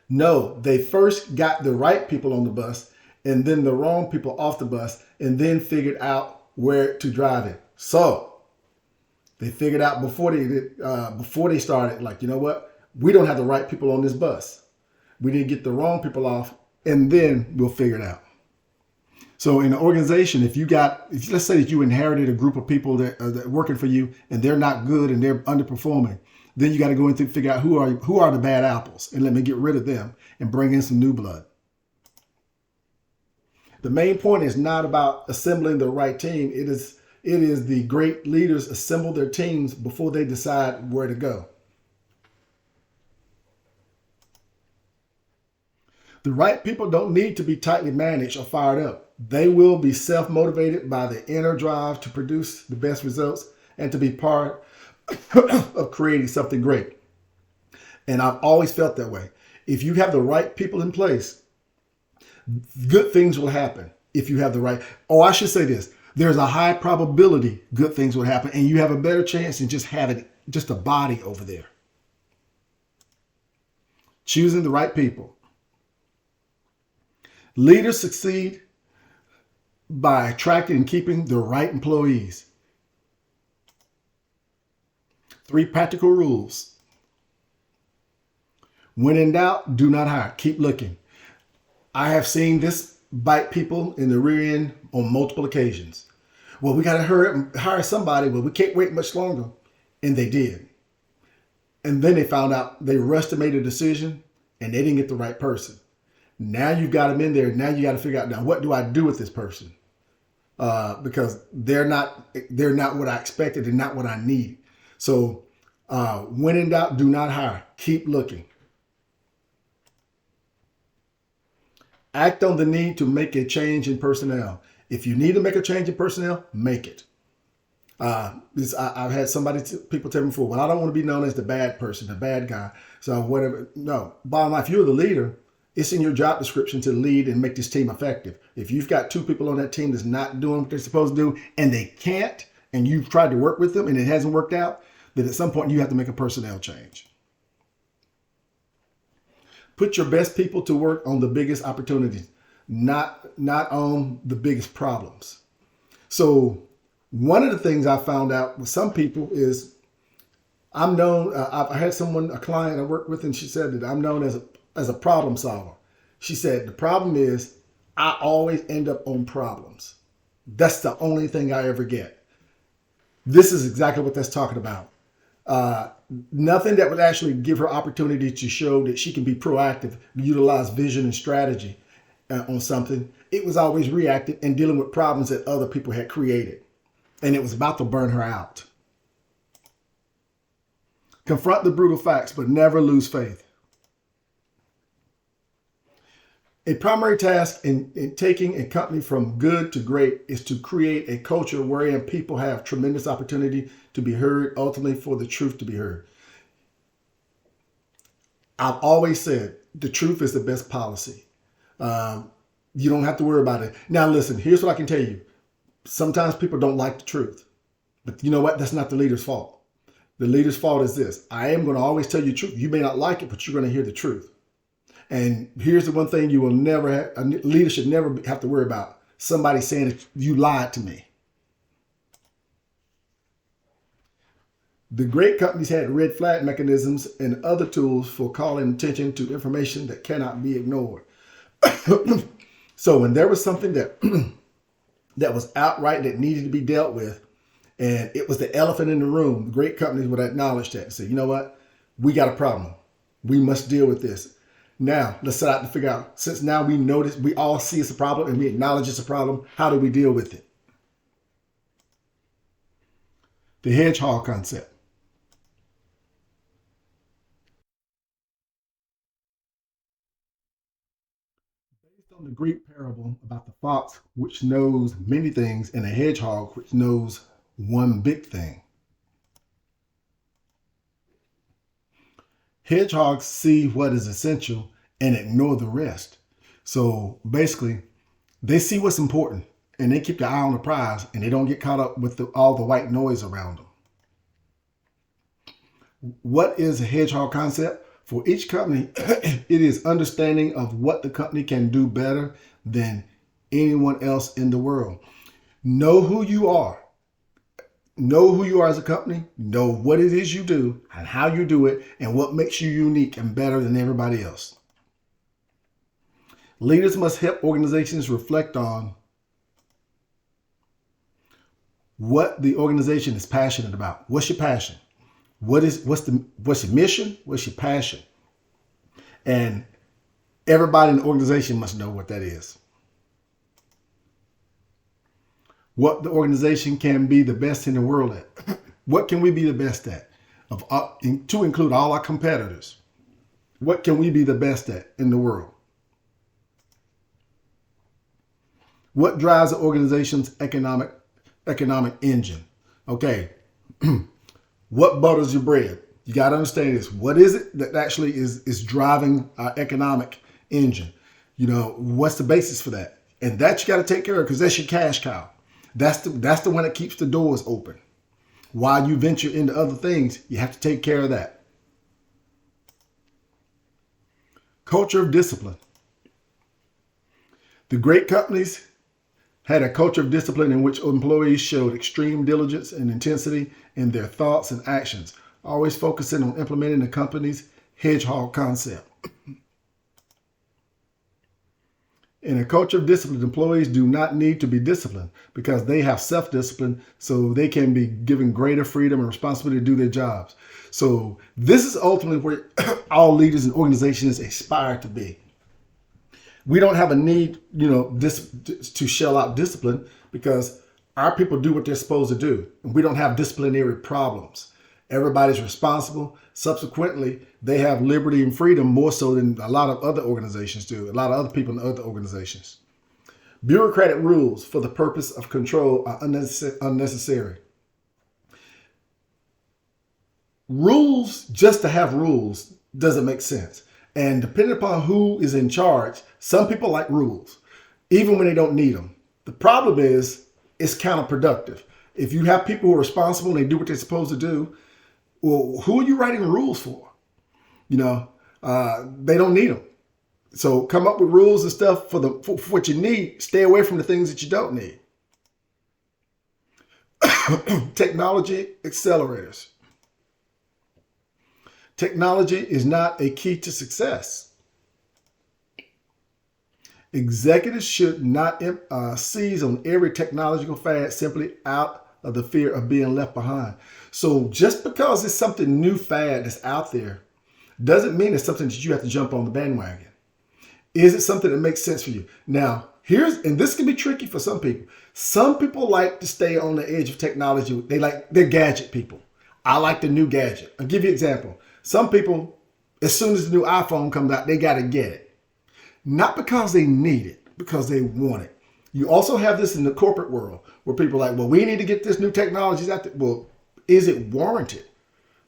No, they first got the right people on the bus and then the wrong people off the bus and then figured out where to drive it. So they figured out before they started, like, you know what? We don't have the right people on this bus. We need to get the wrong people off, and then we'll figure it out. So in an organization, if let's say that you inherited a group of people that are working for you and they're not good and they're underperforming, then you got to go in and figure out who are the bad apples and let me get rid of them and bring in some new blood. The main point is not about assembling the right team. It is the great leaders assemble their teams before they decide where to go. The right people don't need to be tightly managed or fired up. They will be self-motivated by the inner drive to produce the best results and to be part of creating something great. And I've always felt that way. If you have the right people in place, good things will happen. If you have the right, I should say this, there's a high probability good things will happen, and you have a better chance than just having just a body over there. Choosing the right people. Leaders succeed by attracting and keeping the right employees. 3 practical rules. When in doubt, do not hire. Keep looking. I have seen this bite people in the rear end on multiple occasions. Well, we got to hurry up and hire somebody. Well, we can't wait much longer. And they did. And then they found out they rushed to make a decision and they didn't get the right person. Now you've got them in there. Now you got to figure out, now what do I do with this person? Because they're not what I expected and not what I need. So when in doubt, do not hire. Keep looking. Act on the need to make a change in personnel. If you need to make a change in personnel, make it. I've had people tell me before, well, I don't want to be known as the bad person, the bad guy. So whatever. No, bottom line, if you're the leader, it's in your job description to lead and make this team effective. If you've got 2 people on that team that's not doing what they're supposed to do and they can't, and you've tried to work with them and it hasn't worked out, then at some point you have to make a personnel change. Put your best people to work on the biggest opportunities, not on the biggest problems. So one of the things I found out with some people is I'm known, I had a client I worked with, and she said that I'm known as a problem solver. She said, the problem is I always end up on problems. That's the only thing I ever get. This is exactly what that's talking about. Nothing that would actually give her opportunity to show that she can be proactive, utilize vision and strategy on something. It was always reactive and dealing with problems that other people had created. And it was about to burn her out. Confront the brutal facts, but never lose faith. A primary task in taking a company from good to great is to create a culture wherein people have tremendous opportunity to be heard, ultimately for the truth to be heard. I've always said the truth is the best policy. You don't have to worry about it. Now, listen, here's what I can tell you. Sometimes people don't like the truth, but you know what? That's not the leader's fault. The leader's fault is this. I am going to always tell you the truth. You may not like it, but you're going to hear the truth. And here's the one thing you will never have, a leader should never have to worry about. Somebody saying that you lied to me. The great companies had red flag mechanisms and other tools for calling attention to information that cannot be ignored. So when there was something that that was outright that needed to be dealt with, and it was the elephant in the room, great companies would acknowledge that and say, you know what? We got a problem. We must deal with this. Now, let's set out to figure out, since now we notice, we all see it's a problem and we acknowledge it's a problem, how do we deal with it? The hedgehog concept. Based on the Greek parable about the fox, which knows many things, and a hedgehog, which knows one big thing. Hedgehogs see what is essential and ignore the rest. So basically, they see what's important and they keep their eye on the prize and they don't get caught up with all the white noise around them. What is a hedgehog concept? For each company, it is understanding of what the company can do better than anyone else in the world. Know who you are. Know who you are as a company, know what it is you do and how you do it and what makes you unique and better than everybody else. Leaders must help organizations reflect on what the organization is passionate about. What's your passion? What's your mission? What's your passion? And everybody in the organization must know what that is. What the organization can be the best in the world at. What can we be the best at? To include all our competitors. What can we be the best at in the world? What drives the organization's economic engine? Okay. What butters your bread? You got to understand this. What is it that actually is driving our economic engine? You know, what's the basis for that? And that you got to take care of, because that's your cash cow. That's the one that keeps the doors open. While you venture into other things, you have to take care of that. Culture of discipline. The great companies had a culture of discipline in which employees showed extreme diligence and intensity in their thoughts and actions, always focusing on implementing the company's hedgehog concept. In a culture of discipline, employees do not need to be disciplined because they have self-discipline, so they can be given greater freedom and responsibility to do their jobs. So this is ultimately where all leaders and organizations aspire to be. We don't have a need, to shell out discipline because our people do what they're supposed to do. And we don't have disciplinary problems. Everybody's responsible. Subsequently, they have liberty and freedom more so than a lot of other organizations do, a lot of other people in other organizations. Bureaucratic rules for the purpose of control are unnecessary. Rules just to have rules doesn't make sense. And depending upon who is in charge, some people like rules, even when they don't need them. The problem is it's counterproductive. If you have people who are responsible and they do what they're supposed to do, well, who are you writing rules for? They don't need them. So come up with rules and stuff for what you need. Stay away from the things that you don't need. Technology accelerators. Technology is not a key to success. Executives should not seize on every technological fad simply out of the fear of being left behind. So just because it's something new fad that's out there doesn't mean it's something that you have to jump on the bandwagon. Is it something that makes sense for you? Now, and this can be tricky for some people. Some people like to stay on the edge of technology. They're gadget people. I like the new gadget. I'll give you an example. Some people, as soon as the new iPhone comes out, they got to get it. Not because they need it, because they want it. You also have this in the corporate world where people are like, well, we need to get this new technology out there. Well, is it warranted?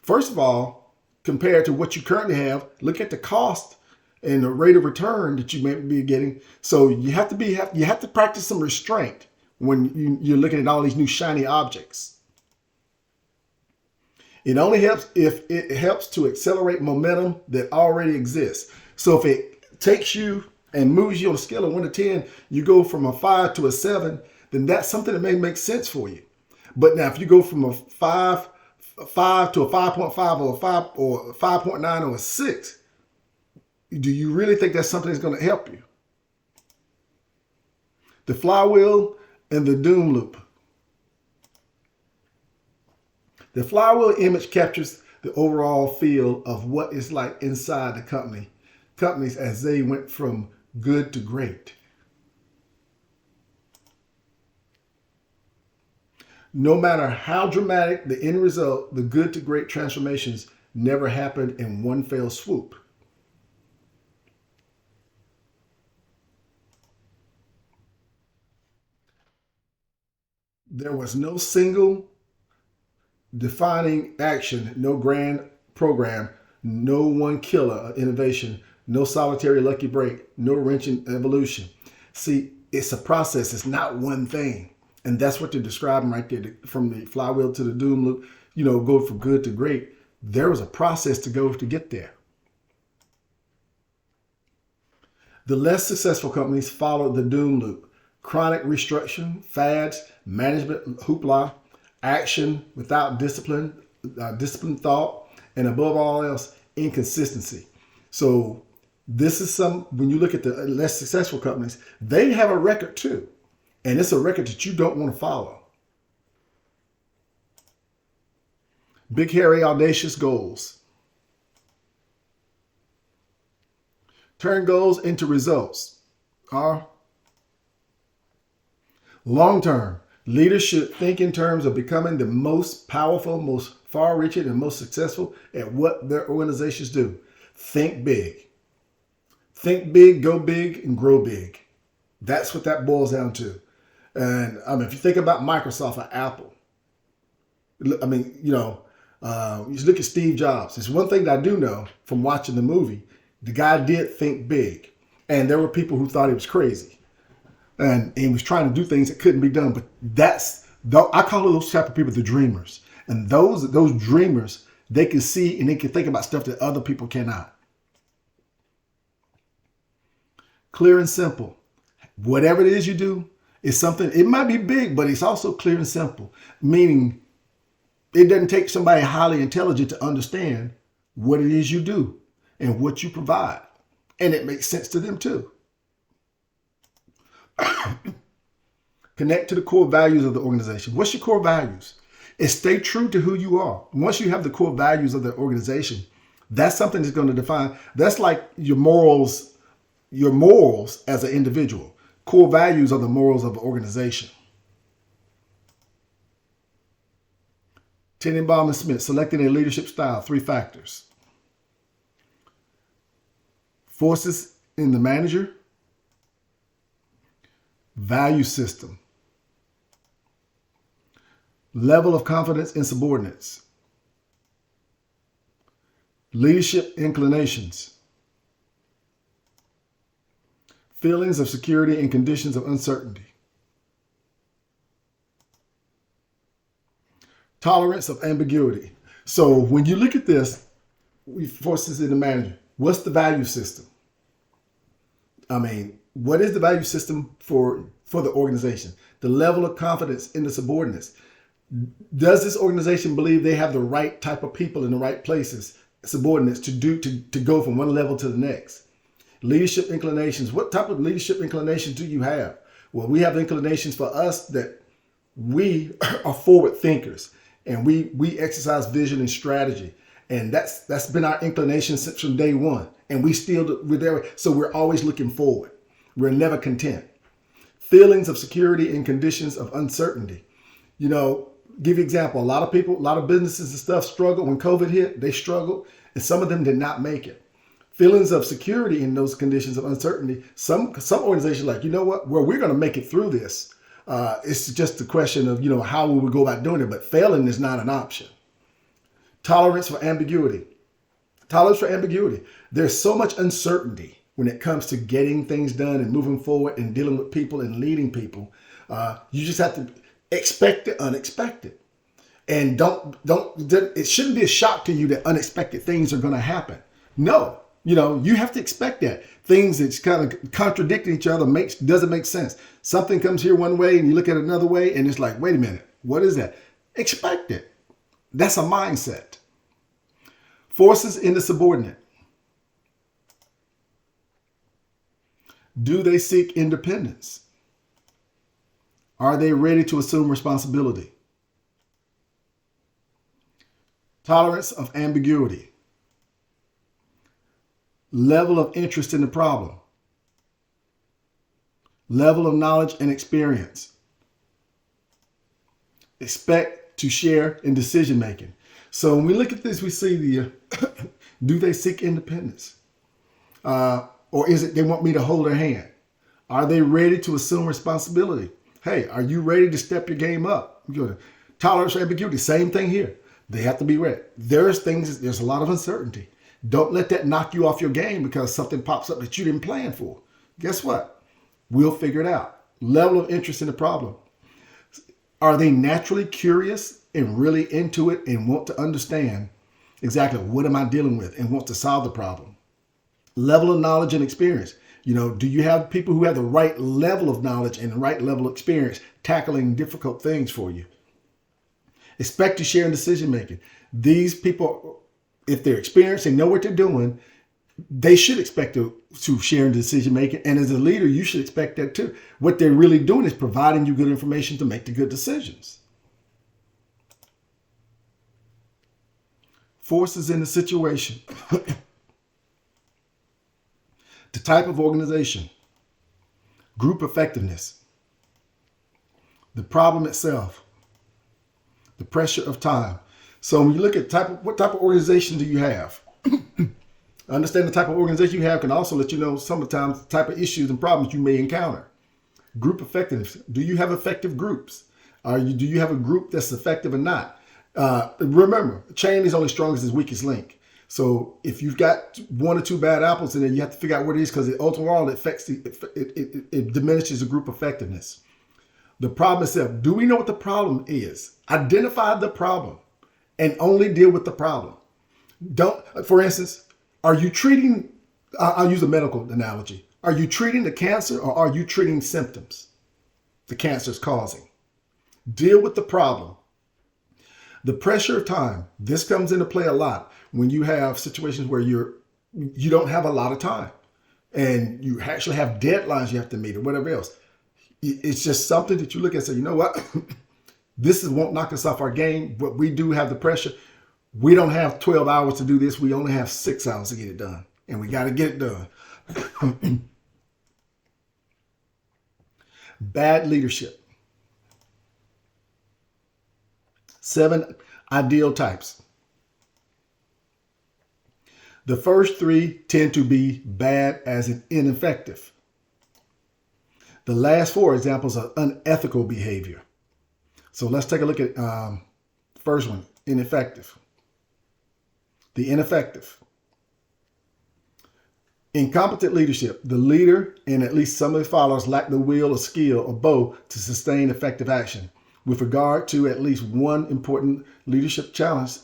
First of all, compared to what you currently have, look at the cost and the rate of return that you may be getting. So you have to practice some restraint when you're looking at all these new shiny objects. It only helps if it helps to accelerate momentum that already exists. So if it takes you and moves you on a scale of 1 to 10, you go from a 5 to a 7, then that's something that may make sense for you. But now if you go from a 5 to a 5.5 or a 5 or 5.9 or a 6, do you really think that's something that's going to help you? The flywheel and the doom loop. The flywheel image captures the overall feel of what it's like inside the companies as they went from good to great. No matter how dramatic the end result, the good to great transformations never happened in one fell swoop. There was no single defining action, no grand program, no one killer innovation, no solitary lucky break, no wrenching evolution. See, it's a process. It's not one thing. And that's what they're describing right there. From the flywheel to the doom loop, go from good to great. There was a process to go to get there. The less successful companies followed the doom loop. Chronic restructuring, fads, management hoopla, action without disciplined thought, and above all else, inconsistency. So this is when you look at the less successful companies, they have a record too. And it's a record that you don't want to follow. Big, hairy, audacious goals. Turn goals into results. R. Long term. Leaders should think in terms of becoming the most powerful, most far-reaching, and most successful at what their organizations do. Think big. Think big, go big, and grow big. That's what that boils down to. And I mean, if you think about Microsoft or Apple, I mean, you look at Steve Jobs. It's one thing that I do know from watching the movie. The guy did think big. And there were people who thought he was crazy. And he was trying to do things that couldn't be done. But I call those type of people the dreamers. And those dreamers, they can see and they can think about stuff that other people cannot. Clear and simple. Whatever it is you do is something, it might be big, but it's also clear and simple. Meaning it doesn't take somebody highly intelligent to understand what it is you do and what you provide. And it makes sense to them too. Connect to the core values of the organization. What's your core values? It's stay true to who you are. Once you have the core values of the organization, that's something that's going to define. That's like your morals as an individual. Core values are the morals of an organization. Tenenbaum and Smith, selecting a leadership style, 3 factors. Forces in the manager. Value system. Level of confidence in subordinates. Leadership inclinations. Feelings of security in conditions of uncertainty. Tolerance of ambiguity. So when you look at this, forces in the manager, what's the value system? I mean, what is the value system for the organization? The level of confidence in the subordinates. Does this organization believe they have the right type of people in the right places, subordinates, to go from one level to the next? Leadership inclinations. What type of leadership inclinations do you have? Well, we have inclinations for us that we are forward thinkers and we exercise vision and strategy. And that's been our inclination since from day one. And we're there. So we're always looking forward. We're never content. Feelings of security in conditions of uncertainty. Give you an example. A lot of people, a lot of businesses and stuff struggled when COVID hit. They struggled, and some of them did not make it. Feelings of security in those conditions of uncertainty. Some organizations are like, you know what? Well, we're going to make it through this. It's just a question of, how will we go about doing it? But failing is not an option. Tolerance for ambiguity. Tolerance for ambiguity. There's so much uncertainty when it comes to getting things done and moving forward and dealing with people and leading people. You just have to expect the unexpected. And it shouldn't be a shock to you that unexpected things are going to happen. No, you have to expect that. Things that's kind of contradicting each other doesn't make sense. Something comes here one way and you look at it another way and it's like, wait a minute, what is that? Expect it. That's a mindset. Forces in the subordinate. Do they seek independence? Are they ready to assume responsibility? Tolerance of ambiguity. Level of interest in the problem. Level of knowledge and experience. Expect to share in decision making. So when we look at this, we see do they seek independence? Or is it they want me to hold their hand? Are they ready to assume responsibility? Hey, are you ready to step your game up? Tolerance for ambiguity, same thing here. They have to be ready. There's a lot of uncertainty. Don't let that knock you off your game because something pops up that you didn't plan for. Guess what? We'll figure it out. Level of interest in the problem. Are they naturally curious and really into it and want to understand exactly what am I dealing with and want to solve the problem? Level of knowledge and experience. Do you have people who have the right level of knowledge and the right level of experience tackling difficult things for you? Expect to share in decision making. These people, if they're experienced, they know what they're doing, they should expect to share in decision making. And as a leader, you should expect that too. What they're really doing is providing you good information to make the good decisions. forces in the situation, the type of organization, group effectiveness, the problem itself, the pressure of time. So when you look at what type of organization do you have? Understand the type of organization you have can also let you know sometimes the type of issues and problems you may encounter. Group effectiveness. Do you have effective groups? Do you have a group that's effective or not? Remember, a chain is only strong as its weakest link. So if you've got one or two bad apples in there, you have to figure out what it is, because ultimately it diminishes the group effectiveness. The problem itself. Do we know what the problem is? Identify the problem and only deal with the problem. For instance, are you treating, I'll use a medical analogy. Are you treating the cancer, or are you treating symptoms the cancer is causing? Deal with the problem. The pressure of time. This comes into play a lot when you have situations where you don't have a lot of time and you actually have deadlines you have to meet or whatever else. It's just something that you look at and say, you know what? This won't knock us off our game, but we do have the pressure. We don't have 12 hours to do this. We only have 6 hours to get it done, and we got to get it done. Bad leadership. 7 ideal types. The first 3 tend to be bad as in ineffective. The last 4 examples are unethical behavior. So let's take a look at the first one, ineffective. The ineffective. Incompetent leadership. The leader and at least some of the followers lack the will or skill or both to sustain effective action. With regard to at least one important leadership challenge,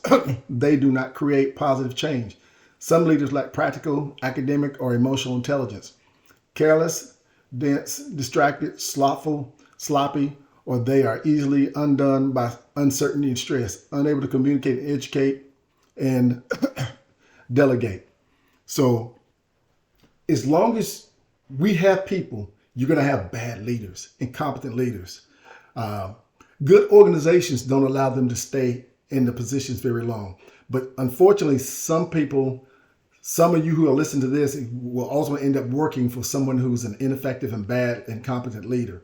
they do not create positive change. Some leaders lack practical, academic, or emotional intelligence. Careless, dense, distracted, slothful, sloppy, or they are easily undone by uncertainty and stress, unable to communicate, educate, and delegate. So as long as we have people, you're going to have bad leaders, incompetent leaders. Good organizations don't allow them to stay in the positions very long. But unfortunately, some people, some of you who are listening to this will also end up working for someone who's an ineffective and bad, incompetent leader.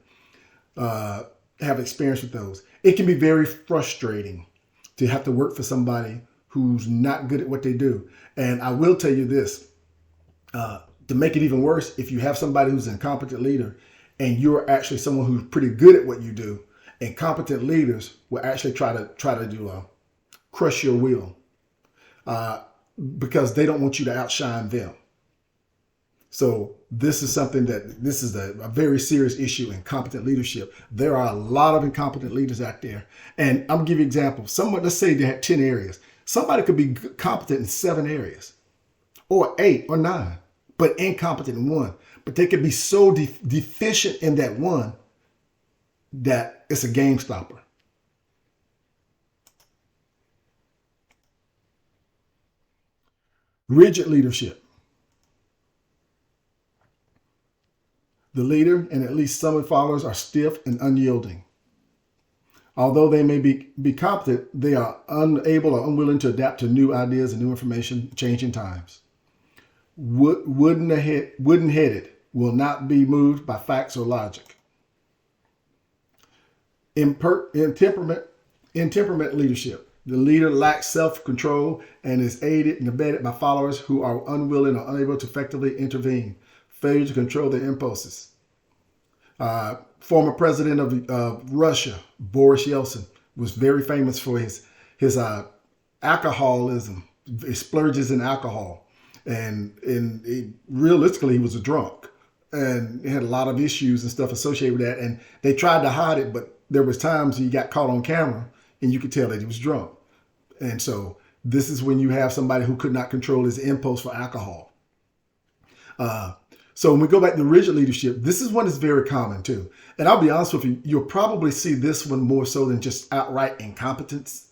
Have experience with those. It can be very frustrating to have to work for somebody who's not good at what they do. And I will tell you this, to make it even worse, if you have somebody who's an incompetent leader and you're actually someone who's pretty good at what you do, incompetent leaders will actually try to do crush your will because they don't want you to outshine them. So this is something this is a very serious issue in competent leadership. There are a lot of incompetent leaders out there. And I'm gonna give you an example. Let's say they had 10 areas. Somebody could be competent in 7 areas or 8 or 9, but incompetent in 1. But they could be so deficient in that one that it's a game stopper. Rigid leadership. The leader and at least some of the followers are stiff and unyielding. Although they may be competent, they are unable or unwilling to adapt to new ideas and new information, changing times. Wooden-headed, will not be moved by facts or logic. Intemperament leadership. The leader lacks self-control and is aided and abetted by followers who are unwilling or unable to effectively intervene. Failure to control their impulses. Former president of Russia, Boris Yeltsin, was very famous for his alcoholism, he splurges in alcohol. And realistically, he was a drunk and he had a lot of issues and stuff associated with that. And they tried to hide it, but there was times he got caught on camera and you could tell that he was drunk. And so this is when you have somebody who could not control his impulse for alcohol. So when we go back to rigid leadership, this is one that's very common too. And I'll be honest with you, you'll probably see this one more so than just outright incompetence,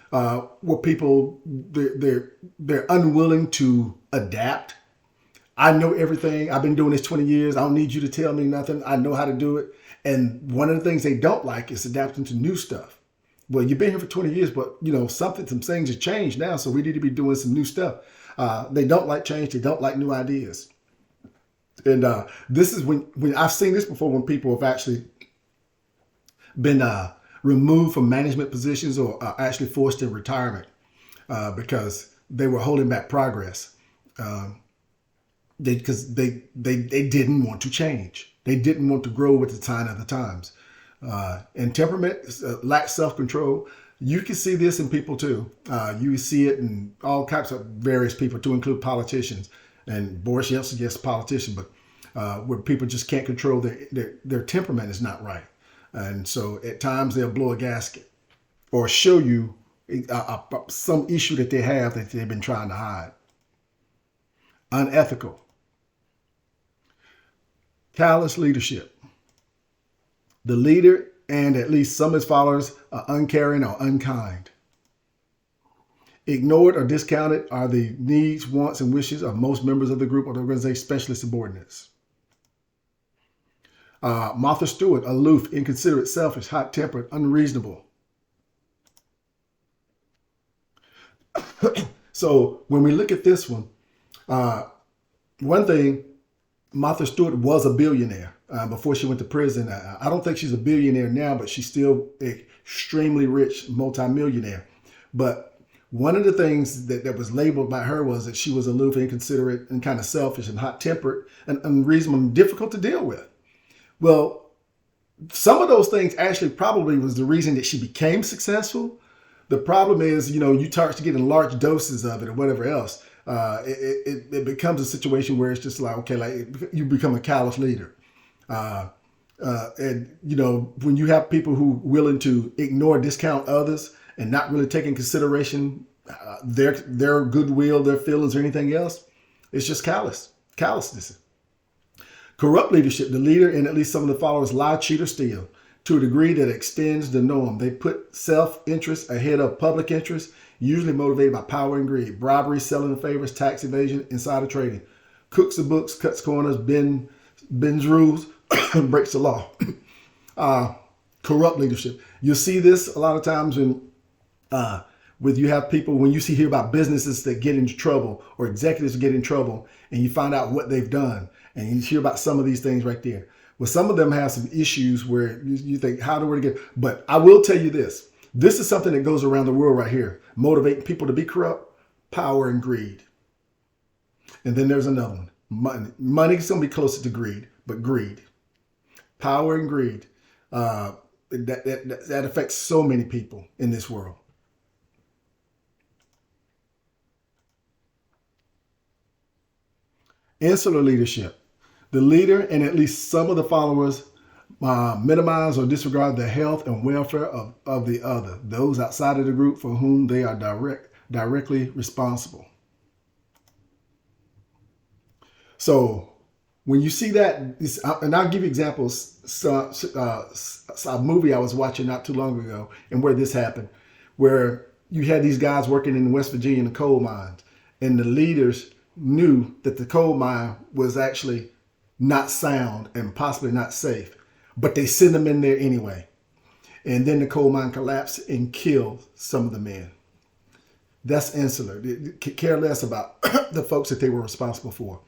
where people, they're unwilling to adapt. I know everything. I've been doing this 20 years. I don't need you to tell me nothing. I know how to do it. And one of the things they don't like is adapting to new stuff. Well, you've been here for 20 years, but some things have changed now, so we need to be doing some new stuff. They don't like change. They don't like new ideas. And this is when I've seen this before, when people have actually been removed from management positions or actually forced in retirement because they were holding back progress. Because they didn't want to change. They didn't want to grow with the sign of the times. And temperament, lack self-control. You can see this in people too. You see it in all types of various people, to include politicians. And Boris Yeltsin, yes, a politician, but where people just can't control their temperament is not right. And so at times they'll blow a gasket or show you some issue that they have that they've been trying to hide. Unethical. Callous leadership. The leader and at least some of his followers are uncaring or unkind. Ignored or discounted are the needs, wants, and wishes of most members of the group or the organization, especially subordinates. Martha Stewart, aloof, inconsiderate, selfish, hot-tempered, unreasonable. So when we look at this one thing, Martha Stewart was a billionaire before she went to prison. I don't think she's a billionaire now, but she's still extremely rich, multimillionaire. But one of the things that was labeled by her was that she was aloof, inconsiderate, and kind of selfish and hot-tempered and unreasonable and difficult to deal with. Well, some of those things actually probably was the reason that she became successful. The problem is, you start to get in large doses of it or whatever else. It becomes a situation where it's just like, okay, like you become a callous leader. And when you have people who are willing to ignore, discount others and not really take in consideration their goodwill, their feelings, or anything else, it's just callousness. Corrupt leadership. The leader and at least some of the followers lie, cheat, or steal to a degree that extends the norm. They put self-interest ahead of public interest, usually motivated by power and greed. Bribery, selling of favors, tax evasion, insider trading. Cooks the books, cuts corners, bends rules, breaks the law. Corrupt leadership. You'll see this a lot of times when you have people, when you hear about businesses that get into trouble or executives get in trouble and you find out what they've done and you hear about some of these things right there. Well, some of them have some issues where you think, how do we get? But I will tell you this. This is something that goes around the world right here. Motivating people to be corrupt, power and greed. And then there's another one. Money. Money's going to be closer to greed, but greed. Power and greed. That affects so many people in this world. Insular leadership. The leader and at least some of the followers minimize or disregard the health and welfare of the other, those outside of the group for whom they are directly responsible. So when you see that, and I'll give you examples. A movie I was watching not too long ago and where this happened, where you had these guys working in West Virginia in the coal mines, and the leaders knew that the coal mine was actually not sound and possibly not safe, but they sent them in there anyway. And then the coal mine collapsed and killed some of the men. That's insular. They care less about the folks that they were responsible for.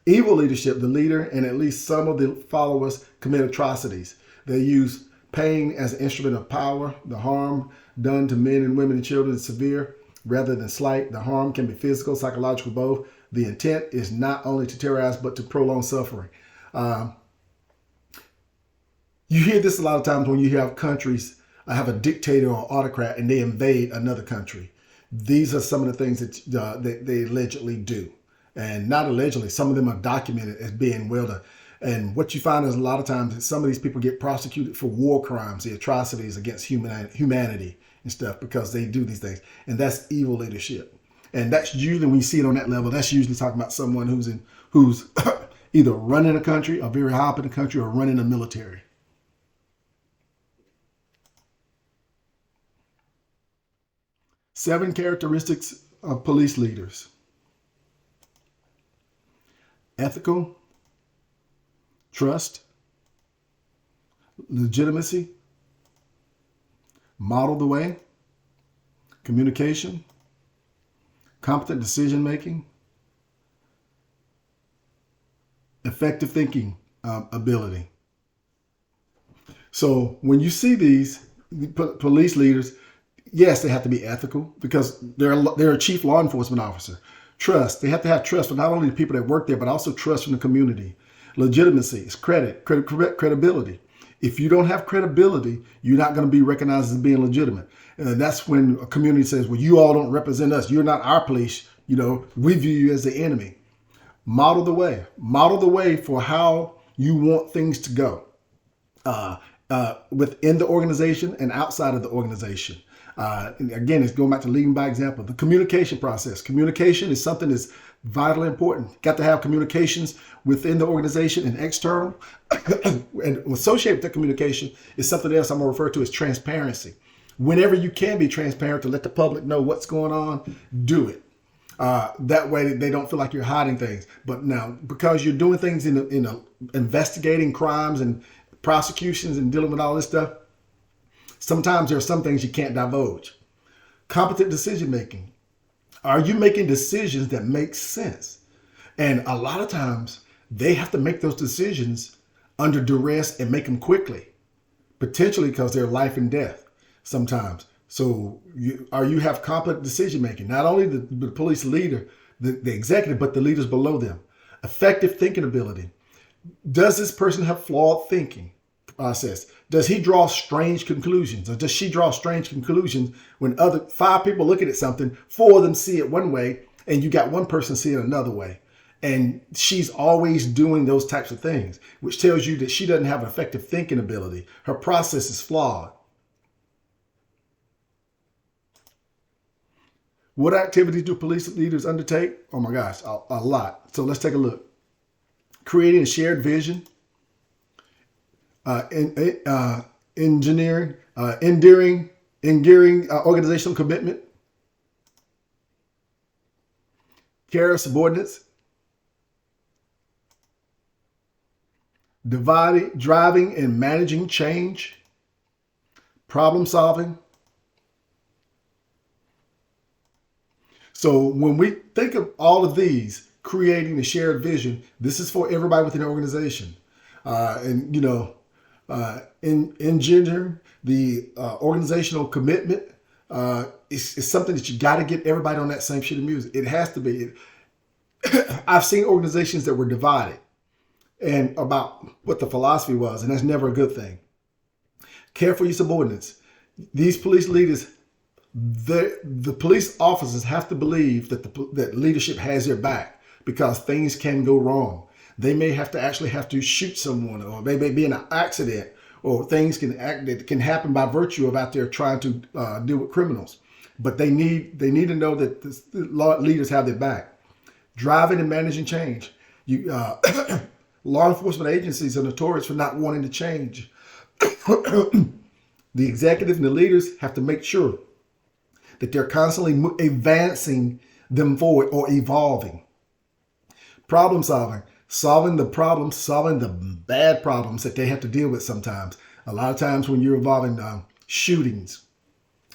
Evil leadership. The leader and at least some of the followers commit atrocities. They use pain as an instrument of power. The harm done to men and women and children is severe rather than slight. The harm can be physical, psychological, both. The intent is not only to terrorize, but to prolong suffering. You hear this a lot of times when you have countries have a dictator or autocrat and they invade another country. These are some of the things that they allegedly do. And not allegedly, some of them are documented as being well done. And what you find is a lot of times that some of these people get prosecuted for war crimes, the atrocities against humanity and stuff, because they do these things. And that's evil leadership. And that's usually, when you see it on that level, that's usually talking about someone who's either running a country or very high up in the country or running a military. 7 characteristics of police leaders. Ethical, trust, legitimacy, model the way, communication, competent decision making, effective thinking ability. So when you see these police leaders, yes, they have to be ethical because they're a chief law enforcement officer. Trust. They have to have trust for not only the people that work there, but also trust from the community. Legitimacy is credibility. If you don't have credibility, you're not going to be recognized as being legitimate. And that's when a community says, well, you all don't represent us. You're not our police. We view you as the enemy. Model the way. Model the way for how you want things to go within the organization and outside of the organization. And again, it's going back to leading by example. The communication process. Communication is something that's vitally important. Got to have communications within the organization and external. And associated with that communication is something else I'm going to refer to as transparency. Whenever you can be transparent to let the public know what's going on, do it. That way they don't feel like you're hiding things. But now, because you're doing things in investigating crimes and prosecutions and dealing with all this stuff, sometimes there are some things you can't divulge. Competent decision making. Are you making decisions that make sense? And a lot of times they have to make those decisions under duress and make them quickly, potentially because they're life and death sometimes. So you have competent decision making, not only the police leader, the executive, but the leaders below them. Effective thinking ability. Does this person have flawed thinking process? Does he draw strange conclusions, or does she draw strange conclusions when other 5 people looking at something, 4 of them see it one way and you got one person seeing it another way? And she's always doing those types of things, which tells you that she doesn't have an effective thinking ability. Her process is flawed. What activities do police leaders undertake? Oh my gosh, a lot. So let's take a look. Creating a shared vision, engineering, endearing organizational commitment, care of subordinates, driving and managing change, problem solving. So when we think of all of these, creating a shared vision, this is for everybody within the organization. Engineering the organizational commitment is something that you got to get everybody on that same sheet of music. It has to be. I've seen organizations that were divided and about what the philosophy was, and that's never a good thing. Care for your subordinates. These police leaders, the police officers have to believe that that leadership has their back, because things can go wrong. They may have to shoot someone, or they may be in an accident, or things that can happen by virtue of out there trying to deal with criminals. But they need to know that the leaders have their back. Driving and managing change. Law enforcement agencies are notorious for not wanting to change. The executive and the leaders have to make sure that they're constantly advancing them forward or evolving. Problem solving. Solving the problems, solving the bad problems that they have to deal with sometimes. A lot of times when you're involving shootings,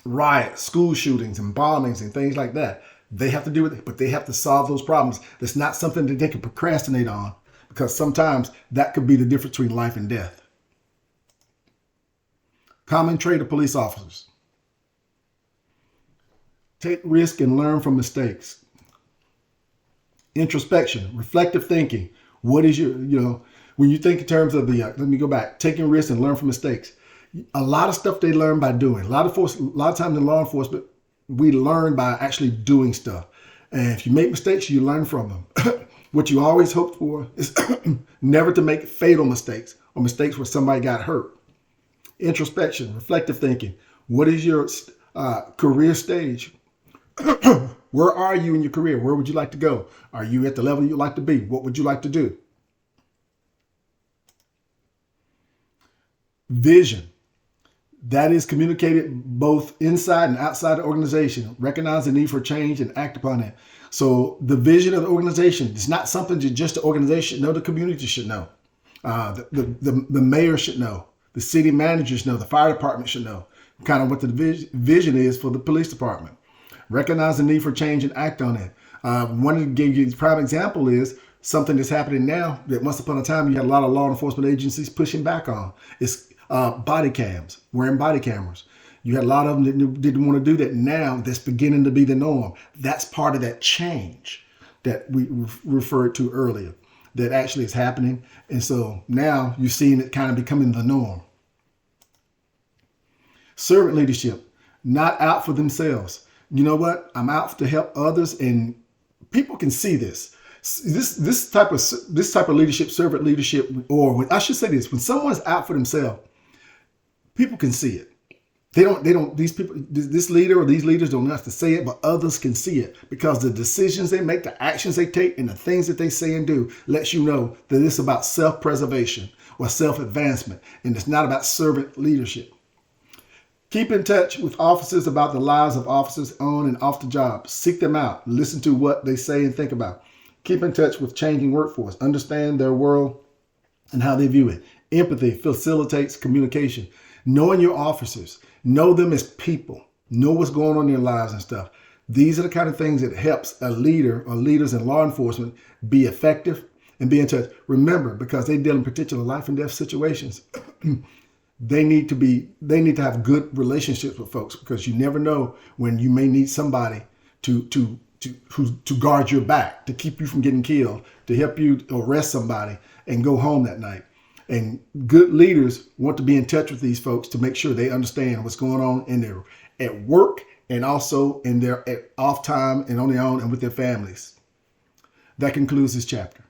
riots, school shootings and bombings and things like that, they have to deal with it, but they have to solve those problems. That's not something that they can procrastinate on, because sometimes that could be the difference between life and death. Common trait of police officers. Take risk and learn from mistakes. Introspection, reflective thinking. What is when you think in terms of let me go back, taking risks and learn from mistakes. A lot of stuff they learn by doing. A lot of times in law enforcement, we learn by actually doing stuff. And if you make mistakes, you learn from them. What you always hope for is never to make fatal mistakes or mistakes where somebody got hurt. Introspection, reflective thinking. What is your career stage? Where are you in your career? Where would you like to go? Are you at the level you'd like to be? What would you like to do? Vision. That is communicated both inside and outside the organization. Recognize the need for change and act upon it. So the vision of the organization is not something that just the organization, no, the community should know. The mayor should know. The city managers know. The fire department should know. kind of what the vision is for the police department. Recognize the need for change and act on it. One of the prime example is something that's happening now that once upon a time you had a lot of law enforcement agencies pushing back on. It's body cams, wearing body cameras. You had a lot of them that didn't want to do that. Now that's beginning to be the norm. That's part of that change that we referred to earlier that actually is happening. And so now you're seeing it kind of becoming the norm. Servant leadership, not out for themselves. You know what? I'm out to help others, and people can see this. This type of leadership, servant leadership, or I should say this, when someone's out for themselves, people can see it. This leader or these leaders don't have to say it, but others can see it because the decisions they make, the actions they take, and the things that they say and do lets you know that it's about self-preservation or self-advancement, and it's not about servant leadership. Keep in touch with officers about the lives of officers on and off the job. Seek them out. Listen to what they say and think about. Keep in touch with changing workforce. Understand their world and how they view it. Empathy facilitates communication. Knowing your officers. Know them as people. Know what's going on in their lives and stuff. These are the kind of things that helps a leader or leaders in law enforcement be effective and be in touch. Remember, because they deal in particular life and death situations, they need to have good relationships with folks, because you never know when you may need somebody to guard your back, to keep you from getting killed, to help you arrest somebody and go home that night. And good leaders want to be in touch with these folks to make sure they understand what's going on in their at work and also in their off time and on their own and with their families. That concludes this chapter.